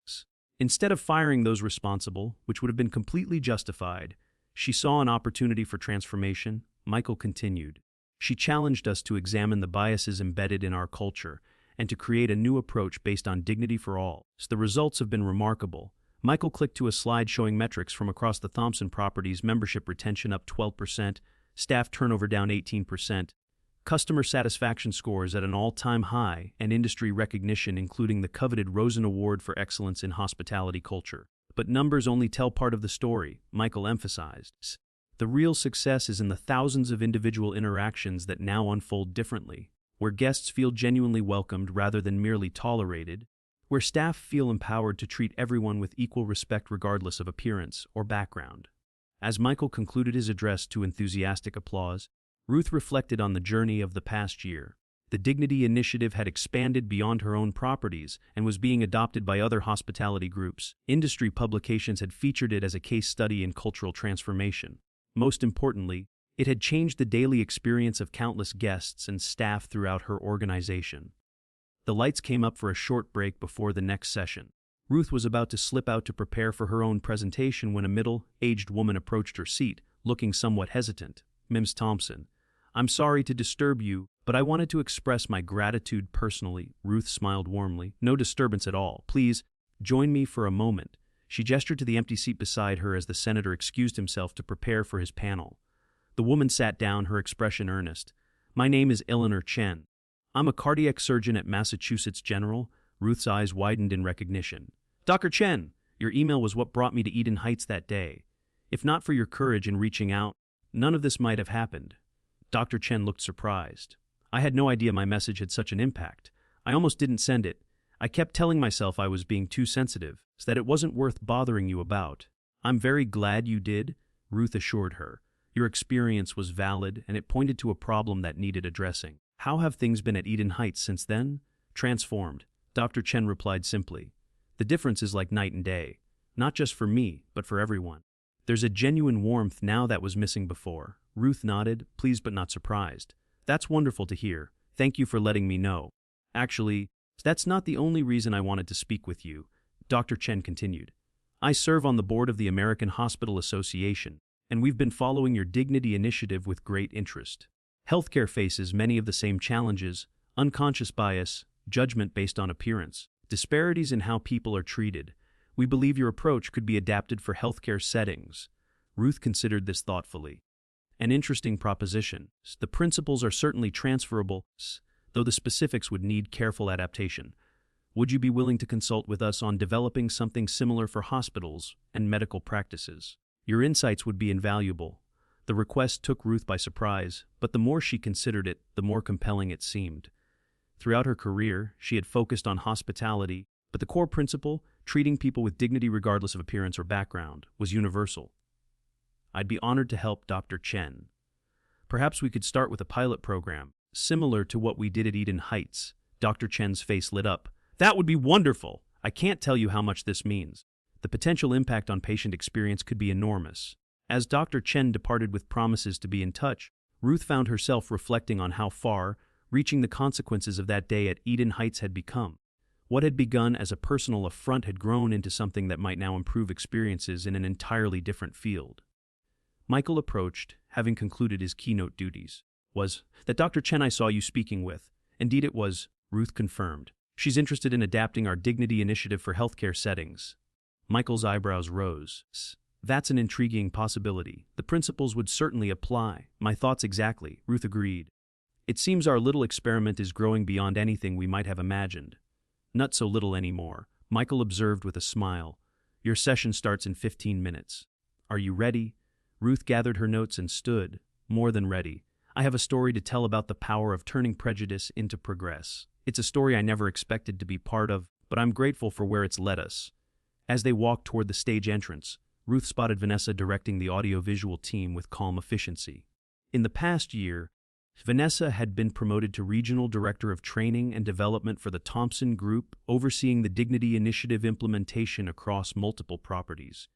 Instead of firing those responsible, which would have been completely justified, she saw an opportunity for transformation. Michael continued. She challenged us to examine the biases embedded in our culture and to create a new approach based on dignity for all. The results have been remarkable. Michael clicked to a slide showing metrics from across the Thompson properties: membership retention up 12%, staff turnover down 18%, customer satisfaction scores at an all-time high, and industry recognition including the coveted Rosen Award for Excellence in Hospitality Culture. But numbers only tell part of the story, Michael emphasized. The real success is in the thousands of individual interactions that now unfold differently, where guests feel genuinely welcomed rather than merely tolerated, where staff feel empowered to treat everyone with equal respect regardless of appearance or background. As Michael concluded his address to enthusiastic applause, Ruth reflected on the journey of the past year. The Dignity Initiative had expanded beyond her own properties and was being adopted by other hospitality groups. Industry publications had featured it as a case study in cultural transformation. Most importantly, it had changed the daily experience of countless guests and staff throughout her organization. The lights came up for a short break before the next session. Ruth was about to slip out to prepare for her own presentation when a middle-aged woman approached her seat, looking somewhat hesitant. "Ms. Thompson, I'm sorry to disturb you, but I wanted to express my gratitude personally." Ruth smiled warmly. "No disturbance at all. Please, join me for a moment." She gestured to the empty seat beside her as the senator excused himself to prepare for his panel. The woman sat down, her expression earnest. "My name is Eleanor Chen. I'm a cardiac surgeon at Massachusetts General." Ruth's eyes widened in recognition. "Dr. Chen, your email was what brought me to Eden Heights that day. If not for your courage in reaching out, none of this might have happened." Dr. Chen looked surprised. "I had no idea my message had such an impact. I almost didn't send it. I kept telling myself I was being too sensitive, so that it wasn't worth bothering you about." "I'm very glad you did," Ruth assured her. "Your experience was valid, and it pointed to a problem that needed addressing." "How have things been at Eden Heights since then?" "Transformed," Dr. Chen replied simply. "The difference is like night and day, not just for me, but for everyone. There's a genuine warmth now that was missing before." Ruth nodded, pleased but not surprised. "That's wonderful to hear. Thank you for letting me know. Actually, that's not the only reason I wanted to speak with you," Dr. Chen continued. "I serve on the board of the American Hospital Association, and we've been following your Dignity Initiative with great interest. Healthcare faces many of the same challenges: unconscious bias, judgment based on appearance, disparities in how people are treated. We believe your approach could be adapted for healthcare settings." Ruth considered this thoughtfully. "An interesting proposition. The principles are certainly transferable, though the specifics would need careful adaptation. Would you be willing to consult with us on developing something similar for hospitals and medical practices? Your insights would be invaluable." The request took Ruth by surprise, but the more she considered it, the more compelling it seemed. Throughout her career, she had focused on hospitality, but the core principle, treating people with dignity regardless of appearance or background, was universal. "I'd be honored to help, Dr. Chen. Perhaps we could start with a pilot program, similar to what we did at Eden Heights." Dr. Chen's face lit up. "That would be wonderful! I can't tell you how much this means. The potential impact on patient experience could be enormous." As Dr. Chen departed with promises to be in touch, Ruth found herself reflecting on how far-reaching the consequences of that day at Eden Heights had become. What had begun as a personal affront had grown into something that might now improve experiences in an entirely different field. Michael approached, having concluded his keynote duties. "Was that Dr. Chen I saw you speaking with?" "Indeed it was," Ruth confirmed. "She's interested in adapting our Dignity Initiative for healthcare settings." Michael's eyebrows rose. "That's an intriguing possibility. The principles would certainly apply." "My thoughts exactly," Ruth agreed. "It seems our little experiment is growing beyond anything we might have imagined." "Not so little anymore," Michael observed with a smile. "Your session starts in 15 minutes. Are you ready?" Ruth gathered her notes and stood, more than ready. "I have a story to tell about the power of turning prejudice into progress. It's a story I never expected to be part of, but I'm grateful for where it's led us." As they walked toward the stage entrance, Ruth spotted Vanessa directing the audiovisual team with calm efficiency. In the past year, Vanessa had been promoted to Regional Director of Training and Development for the Thompson Group, overseeing the Dignity Initiative implementation across multiple properties.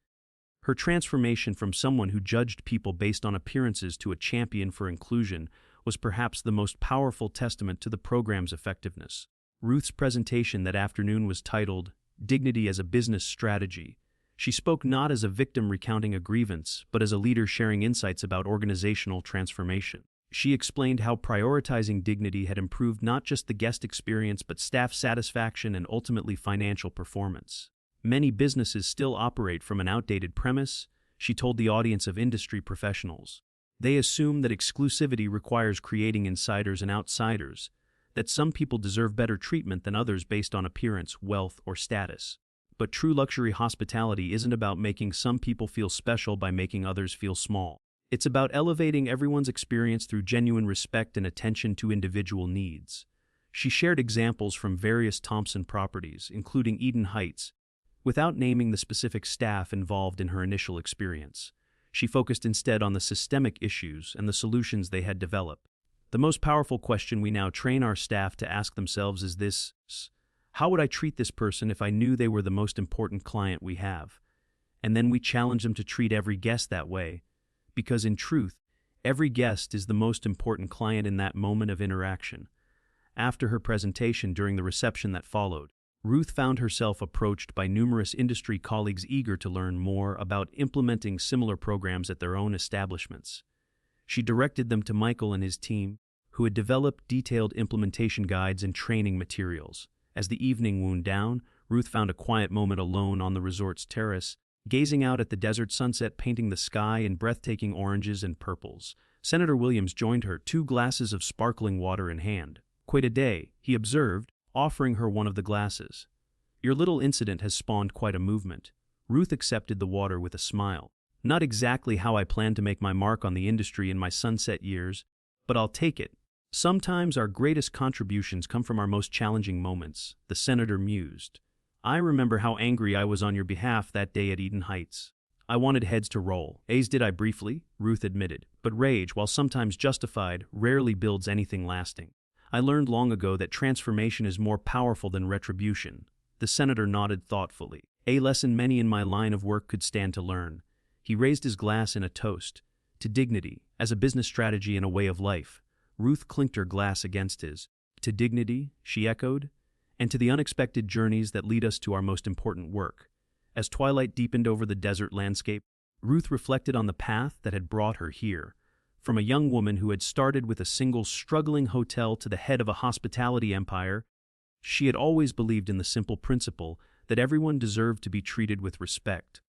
Her transformation from someone who judged people based on appearances to a champion for inclusion was perhaps the most powerful testament to the program's effectiveness. Ruth's presentation that afternoon was titled, "Dignity as a Business Strategy." She spoke not as a victim recounting a grievance, but as a leader sharing insights about organizational transformation. She explained how prioritizing dignity had improved not just the guest experience but staff satisfaction and ultimately financial performance. Many businesses still operate from an outdated premise, she told the audience of industry professionals. They assume that exclusivity requires creating insiders and outsiders, that some people deserve better treatment than others based on appearance, wealth, or status. But true luxury hospitality isn't about making some people feel special by making others feel small. It's about elevating everyone's experience through genuine respect and attention to individual needs. She shared examples from various Thompson properties, including Eden Heights, without naming the specific staff involved in her initial experience. She focused instead on the systemic issues and the solutions they had developed. The most powerful question we now train our staff to ask themselves is this: how would I treat this person if I knew they were the most important client we have? And then we challenge them to treat every guest that way, because in truth, every guest is the most important client in that moment of interaction. After her presentation during the reception that followed, Ruth found herself approached by numerous industry colleagues eager to learn more about implementing similar programs at their own establishments. She directed them to Michael and his team, who had developed detailed implementation guides and training materials. As the evening wound down, Ruth found a quiet moment alone on the resort's terrace, gazing out at the desert sunset painting the sky in breathtaking oranges and purples. Senator Williams joined her, 2 glasses of sparkling water in hand. "Quite a day," he observed, offering her one of the glasses. "Your little incident has spawned quite a movement." Ruth accepted the water with a smile. "Not exactly how I planned to make my mark on the industry in my sunset years, but I'll take it. Sometimes our greatest contributions come from our most challenging moments," the senator mused. "I remember how angry I was on your behalf that day at Eden Heights. I wanted heads to roll. As did I briefly," Ruth admitted. "But rage, while sometimes justified, rarely builds anything lasting. I learned long ago that transformation is more powerful than retribution." The senator nodded thoughtfully. "A lesson many in my line of work could stand to learn." He raised his glass in a toast. "To dignity, as a business strategy and a way of life." Ruth clinked her glass against his. "To dignity," she echoed, "and to the unexpected journeys that lead us to our most important work." As twilight deepened over the desert landscape, Ruth reflected on the path that had brought her here. From a young woman who had started with a single struggling hotel to the head of a hospitality empire, she had always believed in the simple principle that everyone deserved to be treated with respect.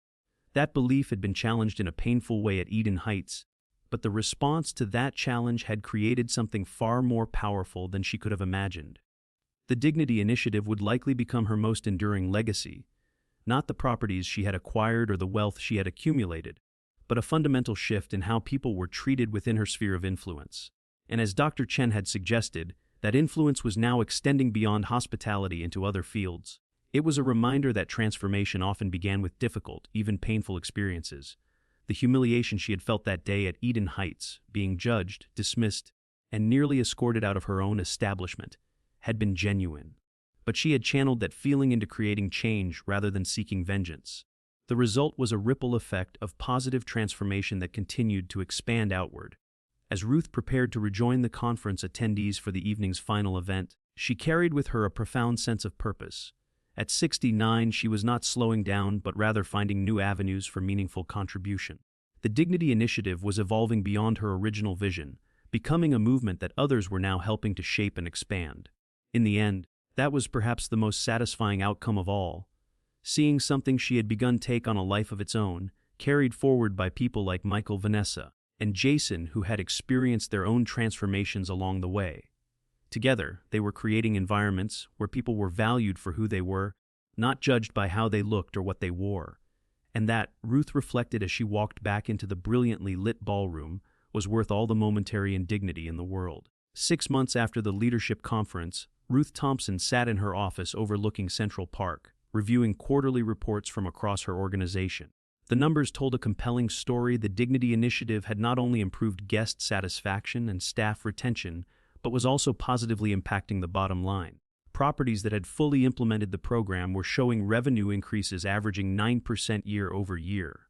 That belief had been challenged in a painful way at Eden Heights, but the response to that challenge had created something far more powerful than she could have imagined. The Dignity Initiative would likely become her most enduring legacy, not the properties she had acquired or the wealth she had accumulated, but a fundamental shift in how people were treated within her sphere of influence. And as Dr. Chen had suggested, that influence was now extending beyond hospitality into other fields. It was a reminder that transformation often began with difficult, even painful experiences. The humiliation she had felt that day at Eden Heights, being judged, dismissed, and nearly escorted out of her own establishment, had been genuine. But she had channeled that feeling into creating change rather than seeking vengeance. The result was a ripple effect of positive transformation that continued to expand outward. As Ruth prepared to rejoin the conference attendees for the evening's final event, she carried with her a profound sense of purpose. At 69, she was not slowing down, but rather finding new avenues for meaningful contribution. The Dignity Initiative was evolving beyond her original vision, becoming a movement that others were now helping to shape and expand. In the end, that was perhaps the most satisfying outcome of all. Seeing something she had begun take on a life of its own, carried forward by people like Michael, Vanessa, and Jason, who had experienced their own transformations along the way. Together, they were creating environments where people were valued for who they were, not judged by how they looked or what they wore. And that, Ruth reflected as she walked back into the brilliantly lit ballroom, was worth all the momentary indignity in the world. 6 months after the leadership conference, Ruth Thompson sat in her office overlooking Central Park, reviewing quarterly reports from across her organization. The numbers told a compelling story. The Dignity Initiative had not only improved guest satisfaction and staff retention, but was also positively impacting the bottom line. Properties that had fully implemented the program were showing revenue increases averaging 9% year over year,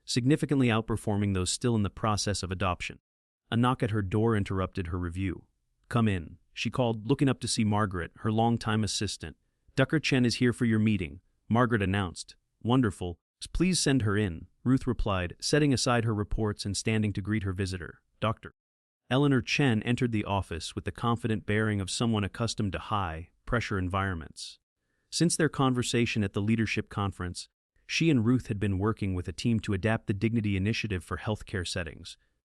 significantly outperforming those still in the process of adoption. A knock at her door interrupted her review. "Come in," she called, looking up to see Margaret, her longtime assistant. "Dr. Chen is here for your meeting," Margaret announced. "Wonderful. Please send her in," Ruth replied, setting aside her reports and standing to greet her visitor. Dr. Eleanor Chen entered the office with the confident bearing of someone accustomed to high-pressure environments. Since their conversation at the leadership conference, she and Ruth had been working with a team to adapt the Dignity Initiative for healthcare settings.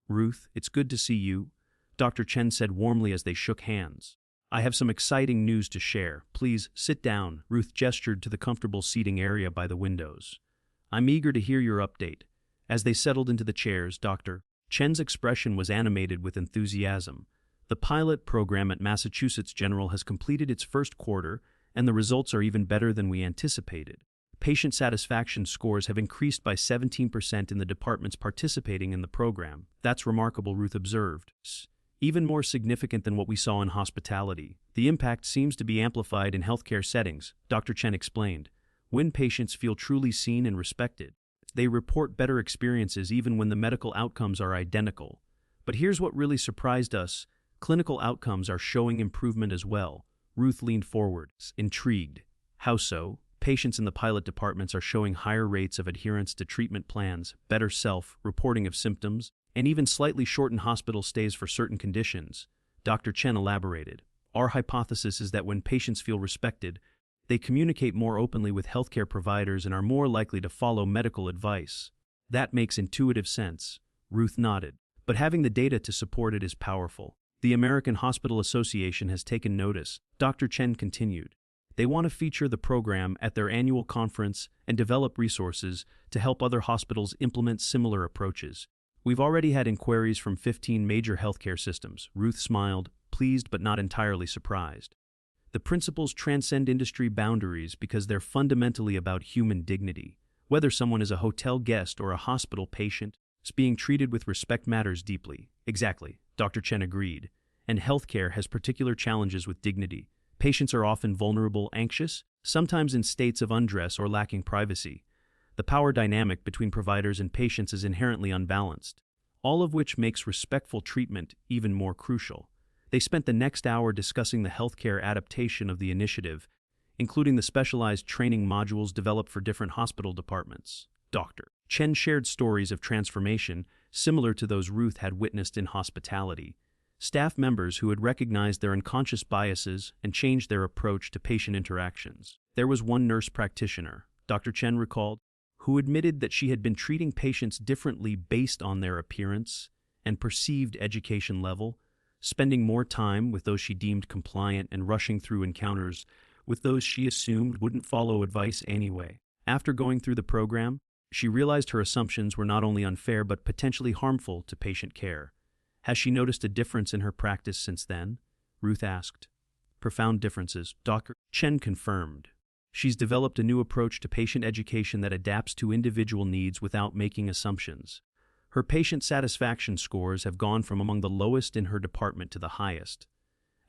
Ruth, it's good to see you, Dr. Chen said warmly as they shook hands. I have some exciting news to share. Please, sit down, Ruth gestured to the comfortable seating area by the windows. I'm eager to hear your update. As they settled into the chairs, Dr. Chen's expression was animated with enthusiasm. The pilot program at Massachusetts General has completed its first quarter, and the results are even better than we anticipated. Patient satisfaction scores have increased by 17% in the departments participating in the program. That's remarkable, Ruth observed. Even more significant than what we saw in hospitality. The impact seems to be amplified in healthcare settings, Dr. Chen explained. When patients feel truly seen and respected, they report better experiences even when the medical outcomes are identical. But here's what really surprised us. Clinical outcomes are showing improvement as well. Ruth leaned forward, intrigued. How so? Patients in the pilot departments are showing higher rates of adherence to treatment plans, better self-reporting of symptoms, and even slightly shortened hospital stays for certain conditions. Dr. Chen elaborated. Our hypothesis is that when patients feel respected, they communicate more openly with healthcare providers and are more likely to follow medical advice. That makes intuitive sense. Ruth nodded. But having the data to support it is powerful. The American Hospital Association has taken notice, Dr. Chen continued. They want to feature the program at their annual conference and develop resources to help other hospitals implement similar approaches. We've already had inquiries from 15 major healthcare systems. Ruth smiled, pleased but not entirely surprised. The principles transcend industry boundaries because they're fundamentally about human dignity. Whether someone is a hotel guest or a hospital patient, being treated with respect matters deeply. Exactly, Dr. Chen agreed. And healthcare has particular challenges with dignity. Patients are often vulnerable, anxious, sometimes in states of undress or lacking privacy. The power dynamic between providers and patients is inherently unbalanced, all of which makes respectful treatment even more crucial. They spent the next hour discussing the healthcare adaptation of the initiative, including the specialized training modules developed for different hospital departments. Dr. Chen shared stories of transformation similar to those Ruth had witnessed in hospitality. Staff members who had recognized their unconscious biases and changed their approach to patient interactions. There was one nurse practitioner, Dr. Chen recalled, who admitted that she had been treating patients differently based on their appearance and perceived education level, spending more time with those she deemed compliant and rushing through encounters with those she assumed wouldn't follow advice anyway. After going through the program, she realized her assumptions were not only unfair but potentially harmful to patient care. Has she noticed a difference in her practice since then? Ruth asked. Profound differences, Dr. Chen confirmed. She's developed a new approach to patient education that adapts to individual needs without making assumptions. Her patient satisfaction scores have gone from among the lowest in her department to the highest.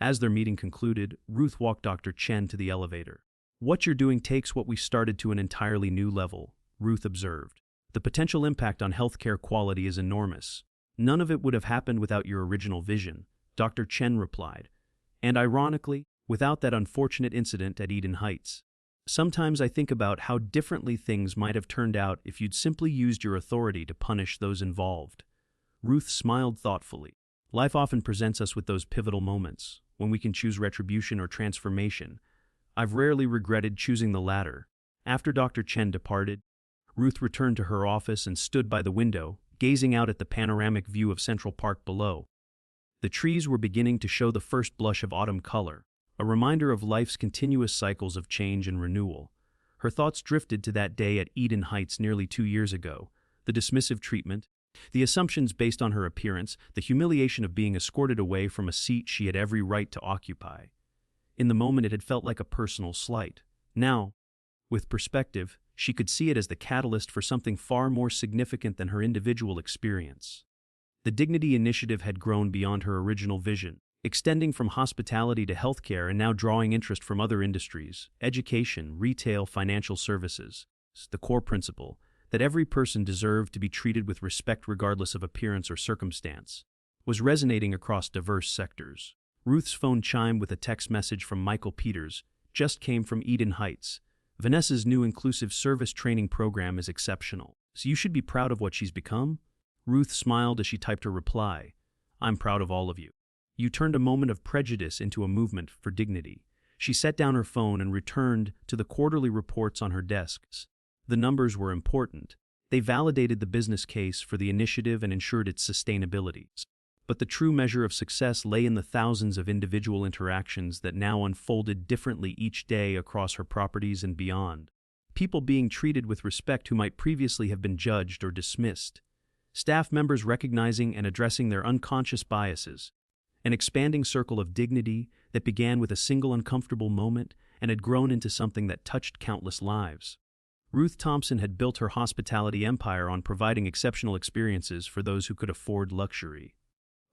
As their meeting concluded, Ruth walked Dr. Chen to the elevator. What you're doing takes what we started to an entirely new level, Ruth observed. The potential impact on healthcare quality is enormous. None of it would have happened without your original vision, Dr. Chen replied. And ironically, without that unfortunate incident at Eden Heights. Sometimes I think about how differently things might have turned out if you'd simply used your authority to punish those involved. Ruth smiled thoughtfully. Life often presents us with those pivotal moments, when we can choose retribution or transformation. I've rarely regretted choosing the latter. After Dr. Chen departed, Ruth returned to her office and stood by the window, gazing out at the panoramic view of Central Park below. The trees were beginning to show the first blush of autumn color, a reminder of life's continuous cycles of change and renewal. Her thoughts drifted to that day at Eden Heights nearly 2 years ago, the dismissive treatment, the assumptions based on her appearance, the humiliation of being escorted away from a seat she had every right to occupy. In the moment it had felt like a personal slight. Now, with perspective, she could see it as the catalyst for something far more significant than her individual experience. The Dignity Initiative had grown beyond her original vision, extending from hospitality to healthcare and now drawing interest from other industries, education, retail, financial services. The core principle, that every person deserved to be treated with respect regardless of appearance or circumstance, was resonating across diverse sectors. Ruth's phone chimed with a text message from Michael Peters, just came from Eden Heights. Vanessa's new inclusive service training program is exceptional. So you should be proud of what she's become? Ruth smiled as she typed her reply. I'm proud of all of you. You turned a moment of prejudice into a movement for dignity. She set down her phone and returned to the quarterly reports on her desks. The numbers were important. They validated the business case for the initiative and ensured its sustainability. But the true measure of success lay in the thousands of individual interactions that now unfolded differently each day across her properties and beyond. People being treated with respect who might previously have been judged or dismissed. Staff members recognizing and addressing their unconscious biases. An expanding circle of dignity that began with a single uncomfortable moment and had grown into something that touched countless lives. Ruth Thompson had built her hospitality empire on providing exceptional experiences for those who could afford luxury.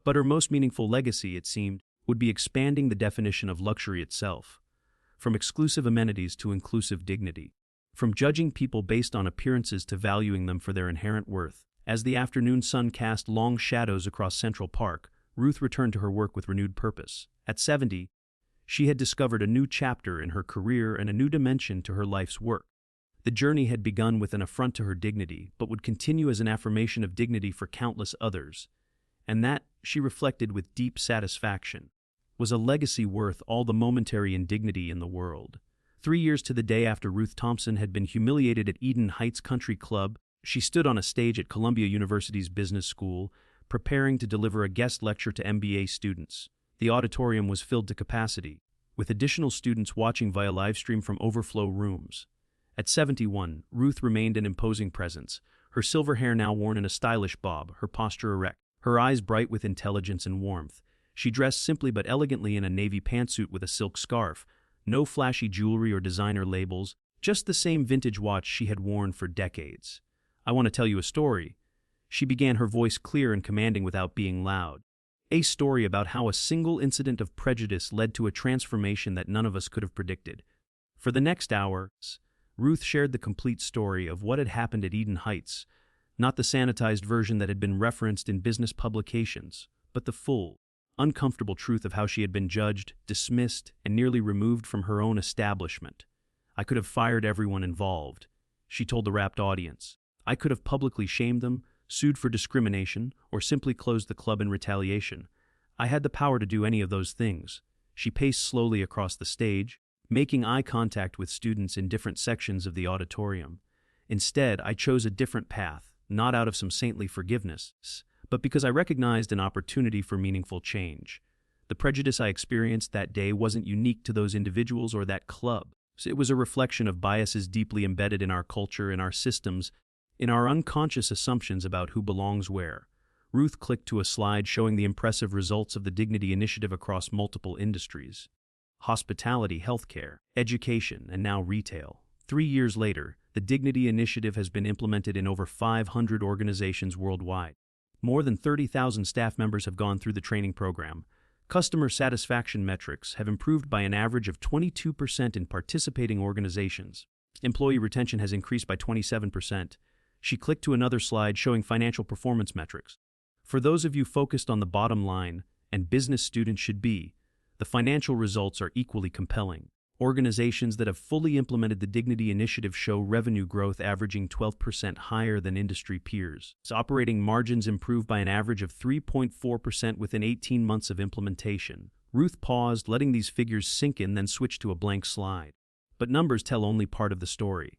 But her most meaningful legacy, it seemed, would be expanding the definition of luxury itself. From exclusive amenities to inclusive dignity. From judging people based on appearances to valuing them for their inherent worth. As the afternoon sun cast long shadows across Central Park, Ruth returned to her work with renewed purpose. At 70, she had discovered a new chapter in her career and a new dimension to her life's work. The journey had begun with an affront to her dignity, but would continue as an affirmation of dignity for countless others. And that, she reflected with deep satisfaction, was a legacy worth all the momentary indignity in the world. 3 years to the day after Ruth Thompson had been humiliated at Eden Heights Country Club, she stood on a stage at Columbia University's Business School, preparing to deliver a guest lecture to MBA students. The auditorium was filled to capacity, with additional students watching via livestream from overflow rooms. At 71, Ruth remained an imposing presence, her silver hair now worn in a stylish bob, her posture erect. Her eyes bright with intelligence and warmth. She dressed simply but elegantly in a navy pantsuit with a silk scarf, no flashy jewelry or designer labels, just the same vintage watch she had worn for decades. "I want to tell you a story." She began, her voice clear and commanding without being loud. A story about how a single incident of prejudice led to a transformation that none of us could have predicted. For the next hour, Ruth shared the complete story of what had happened at Eden Heights, not the sanitized version that had been referenced in business publications, but the full, uncomfortable truth of how she had been judged, dismissed, and nearly removed from her own establishment. "I could have fired everyone involved," she told the rapt audience. "I could have publicly shamed them, sued for discrimination, or simply closed the club in retaliation. I had the power to do any of those things." She paced slowly across the stage, making eye contact with students in different sections of the auditorium. "Instead, I chose a different path. Not out of some saintly forgiveness, but because I recognized an opportunity for meaningful change. The prejudice I experienced that day wasn't unique to those individuals or that club. It was a reflection of biases deeply embedded in our culture, in our systems, in our unconscious assumptions about who belongs where." Ruth clicked to a slide showing the impressive results of the Dignity Initiative across multiple industries. Hospitality, healthcare, education, and now retail. 3 years later, the Dignity Initiative has been implemented in over 500 organizations worldwide. More than 30,000 staff members have gone through the training program. Customer satisfaction metrics have improved by an average of 22% in participating organizations. Employee retention has increased by 27%. She clicked to another slide showing financial performance metrics. For those of you focused on the bottom line, and business students should be, the financial results are equally compelling. Organizations that have fully implemented the Dignity Initiative show revenue growth averaging 12% higher than industry peers. Operating margins improved by an average of 3.4% within 18 months of implementation. Ruth paused, letting these figures sink in, then switched to a blank slide. But numbers tell only part of the story.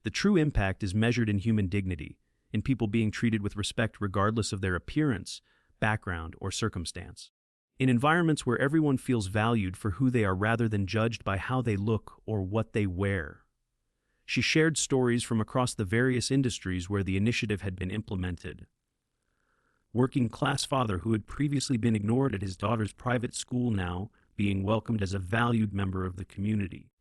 The true impact is measured in human dignity, in people being treated with respect regardless of their appearance, background, or circumstance. In environments where everyone feels valued for who they are rather than judged by how they look or what they wear. She shared stories from across the various industries where the initiative had been implemented. Working-class father who had previously been ignored at his daughter's private school now being welcomed as a valued member of the community.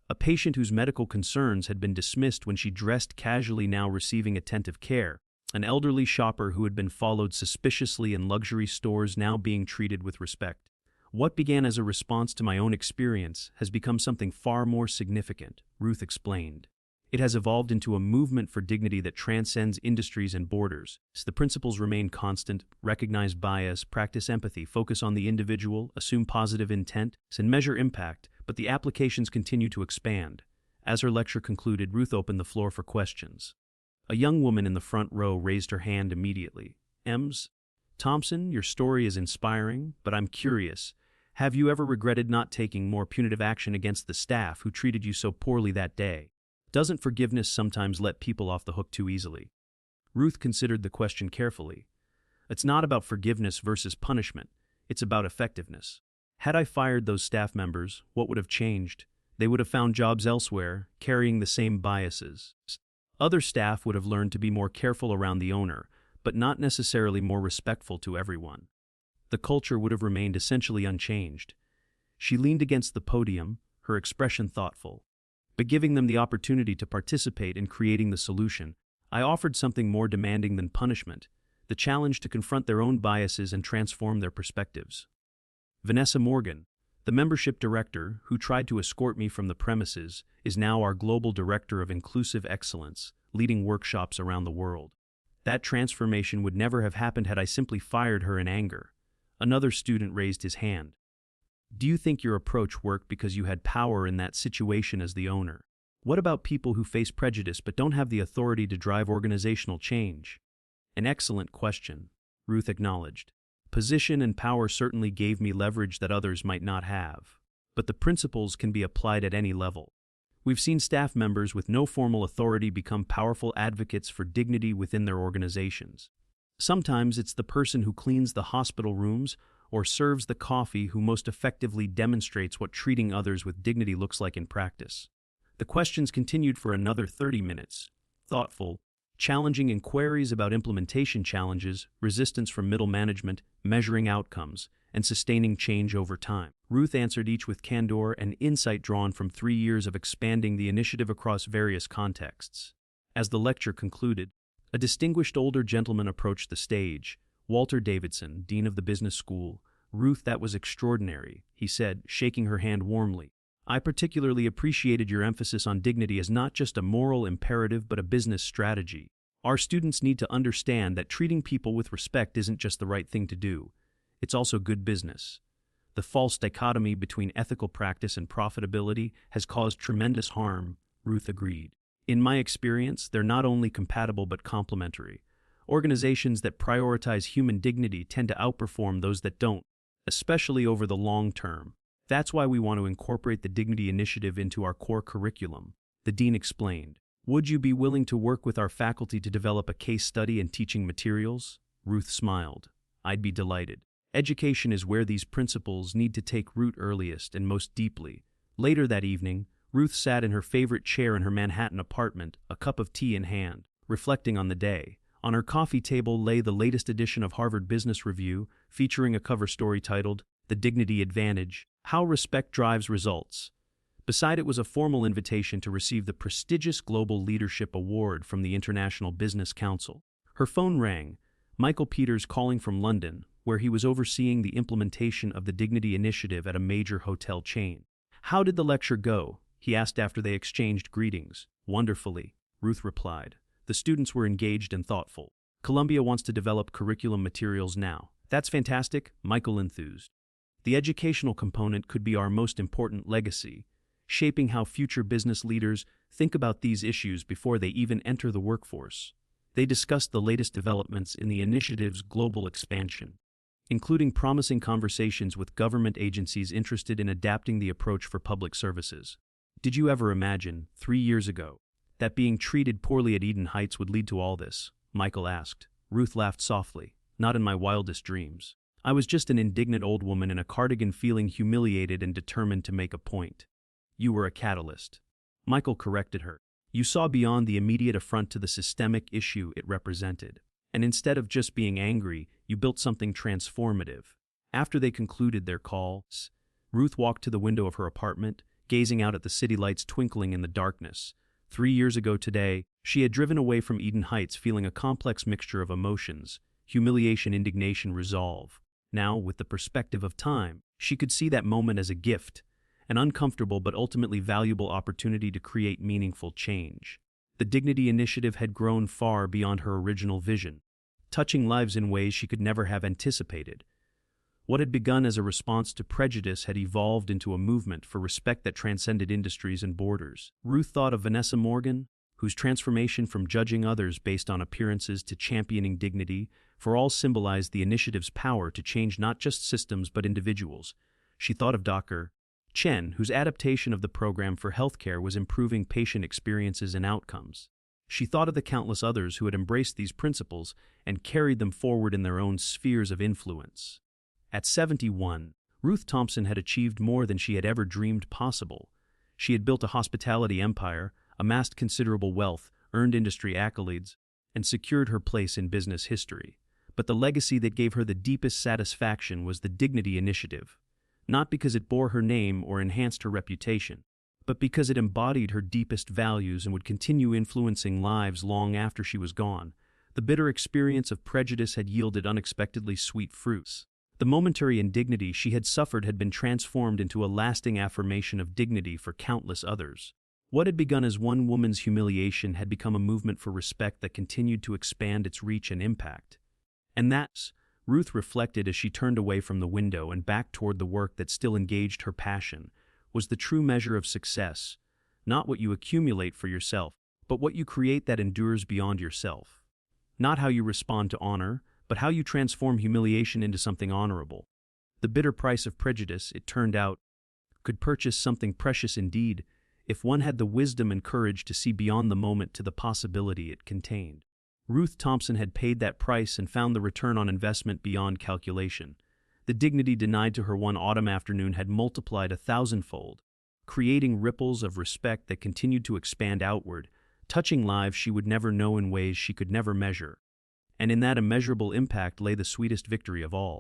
A patient whose medical concerns had been dismissed when she dressed casually now receiving attentive care. An elderly shopper who had been followed suspiciously in luxury stores now being treated with respect. "What began as a response to my own experience has become something far more significant," Ruth explained. "It has evolved into a movement for dignity that transcends industries and borders. The principles remain constant: recognize bias, practice empathy, focus on the individual, assume positive intent, and measure impact, but the applications continue to expand." As her lecture concluded, Ruth opened the floor for questions. A young woman in the front row raised her hand immediately. "Ms. Thompson, your story is inspiring, but I'm curious. Have you ever regretted not taking more punitive action against the staff who treated you so poorly that day? Doesn't forgiveness sometimes let people off the hook too easily?" Ruth considered the question carefully. It's not about forgiveness versus punishment. It's about effectiveness. Had I fired those staff members, what would have changed? They would have found jobs elsewhere, carrying the same biases. Other staff would have learned to be more careful around the owner, but not necessarily more respectful to everyone. The culture would have remained essentially unchanged. She leaned against the podium, her expression thoughtful. But giving them the opportunity to participate in creating the solution, I offered something more demanding than punishment, the challenge to confront their own biases and transform their perspectives. Vanessa Morgan, the membership director who tried to escort me from the premises, is now our global director of inclusive excellence, leading workshops around the world. That transformation would never have happened had I simply fired her in anger. Another student raised his hand. Do you think your approach worked because you had power in that situation as the owner? What about people who face prejudice but don't have the authority to drive organizational change? An excellent question, Ruth acknowledged. Position and power certainly gave me leverage that others might not have. But the principles can be applied at any level. We've seen staff members with no formal authority become powerful advocates for dignity within their organizations. Sometimes it's the person who cleans the hospital rooms or serves the coffee who most effectively demonstrates what treating others with dignity looks like in practice. The questions continued for another 30 minutes. Thoughtful, challenging inquiries about implementation challenges, resistance from middle management, measuring outcomes, and sustaining change over time. Ruth answered each with candor and insight drawn from 3 years of expanding the initiative across various contexts. As the lecture concluded, a distinguished older gentleman approached the stage. Walter Davidson, Dean of the Business School. Ruth, that was extraordinary, he said, shaking her hand warmly. I particularly appreciated your emphasis on dignity as not just a moral imperative but a business strategy. Our students need to understand that treating people with respect isn't just the right thing to do. It's also good business. The false dichotomy between ethical practice and profitability has caused tremendous harm, Ruth agreed. In my experience, they're not only compatible but complementary. Organizations that prioritize human dignity tend to outperform those that don't, especially over the long term. That's why we want to incorporate the Dignity Initiative into our core curriculum, the dean explained. Would you be willing to work with our faculty to develop a case study and teaching materials? Ruth smiled. I'd be delighted. Education is where these principles need to take root earliest and most deeply. Later that evening, Ruth sat in her favorite chair in her Manhattan apartment, a cup of tea in hand, reflecting on the day. On her coffee table lay the latest edition of Harvard Business Review, featuring a cover story titled, The Dignity Advantage, How Respect Drives Results. Beside it was a formal invitation to receive the prestigious Global Leadership Award from the International Business Council. Her phone rang, Michael Peters calling from London, where he was overseeing the implementation of the Dignity Initiative at a major hotel chain. How did the lecture go? He asked after they exchanged greetings. Wonderfully, Ruth replied. The students were engaged and thoughtful. Columbia wants to develop curriculum materials now. That's fantastic, Michael enthused. The educational component could be our most important legacy, shaping how future business leaders think about these issues before they even enter the workforce. They discussed the latest developments in the initiative's global expansion, including promising conversations with government agencies interested in adapting the approach for public services. Did you ever imagine, 3 years ago, that being treated poorly at Eden Heights would lead to all this? Michael asked. Ruth laughed softly. Not in my wildest dreams. I was just an indignant old woman in a cardigan feeling humiliated and determined to make a point. You were a catalyst. Michael corrected her. You saw beyond the immediate affront to the systemic issue it represented. And instead of just being angry, you built something transformative. After they concluded their calls, Ruth walked to the window of her apartment, gazing out at the city lights twinkling in the darkness. 3 years ago today, she had driven away from Eden Heights feeling a complex mixture of emotions, humiliation, indignation, resolve. Now, with the perspective of time, she could see that moment as a gift, an uncomfortable but ultimately valuable opportunity to create meaningful change. The Dignity Initiative had grown far beyond her original vision, touching lives in ways she could never have anticipated. What had begun as a response to prejudice had evolved into a movement for respect that transcended industries and borders. Ruth thought of Vanessa Morgan, whose transformation from judging others based on appearances to championing dignity for all symbolized the initiative's power to change not just systems but individuals. She thought of Dr. Chen, whose adaptation of the program for healthcare was improving patient experiences and outcomes. She thought of the countless others who had embraced these principles and carried them forward in their own spheres of influence. At 71, Ruth Thompson had achieved more than she had ever dreamed possible. She had built a hospitality empire, amassed considerable wealth, earned industry accolades, and secured her place in business history. But the legacy that gave her the deepest satisfaction was the Dignity Initiative. Not because it bore her name or enhanced her reputation, but because it embodied her deepest values and would continue influencing lives long after she was gone. The bitter experience of Prejudice had yielded unexpectedly sweet fruits. The momentary indignity she had suffered had been transformed into a lasting affirmation of dignity for countless others. What had begun as one woman's humiliation had become a movement for respect that continued to expand its reach and impact. And that's, Ruth reflected as she turned away from the window and back toward the work that still engaged her passion, was the true measure of success, not what you accumulate for yourself, but what you create that endures beyond yourself. Not how you respond to honor, but how you transform humiliation into something honorable. The bitter price of prejudice, it turned out, could purchase something precious indeed, if one had the wisdom and courage to see beyond the moment to the possibility it contained. Ruth Thompson had paid that price and found the return on investment beyond calculation. The dignity denied to her one autumn afternoon had multiplied 1,000-fold, creating ripples of respect that continued to expand outward, touching lives she would never know in ways she could never measure. And in that immeasurable impact lay the sweetest victory of all.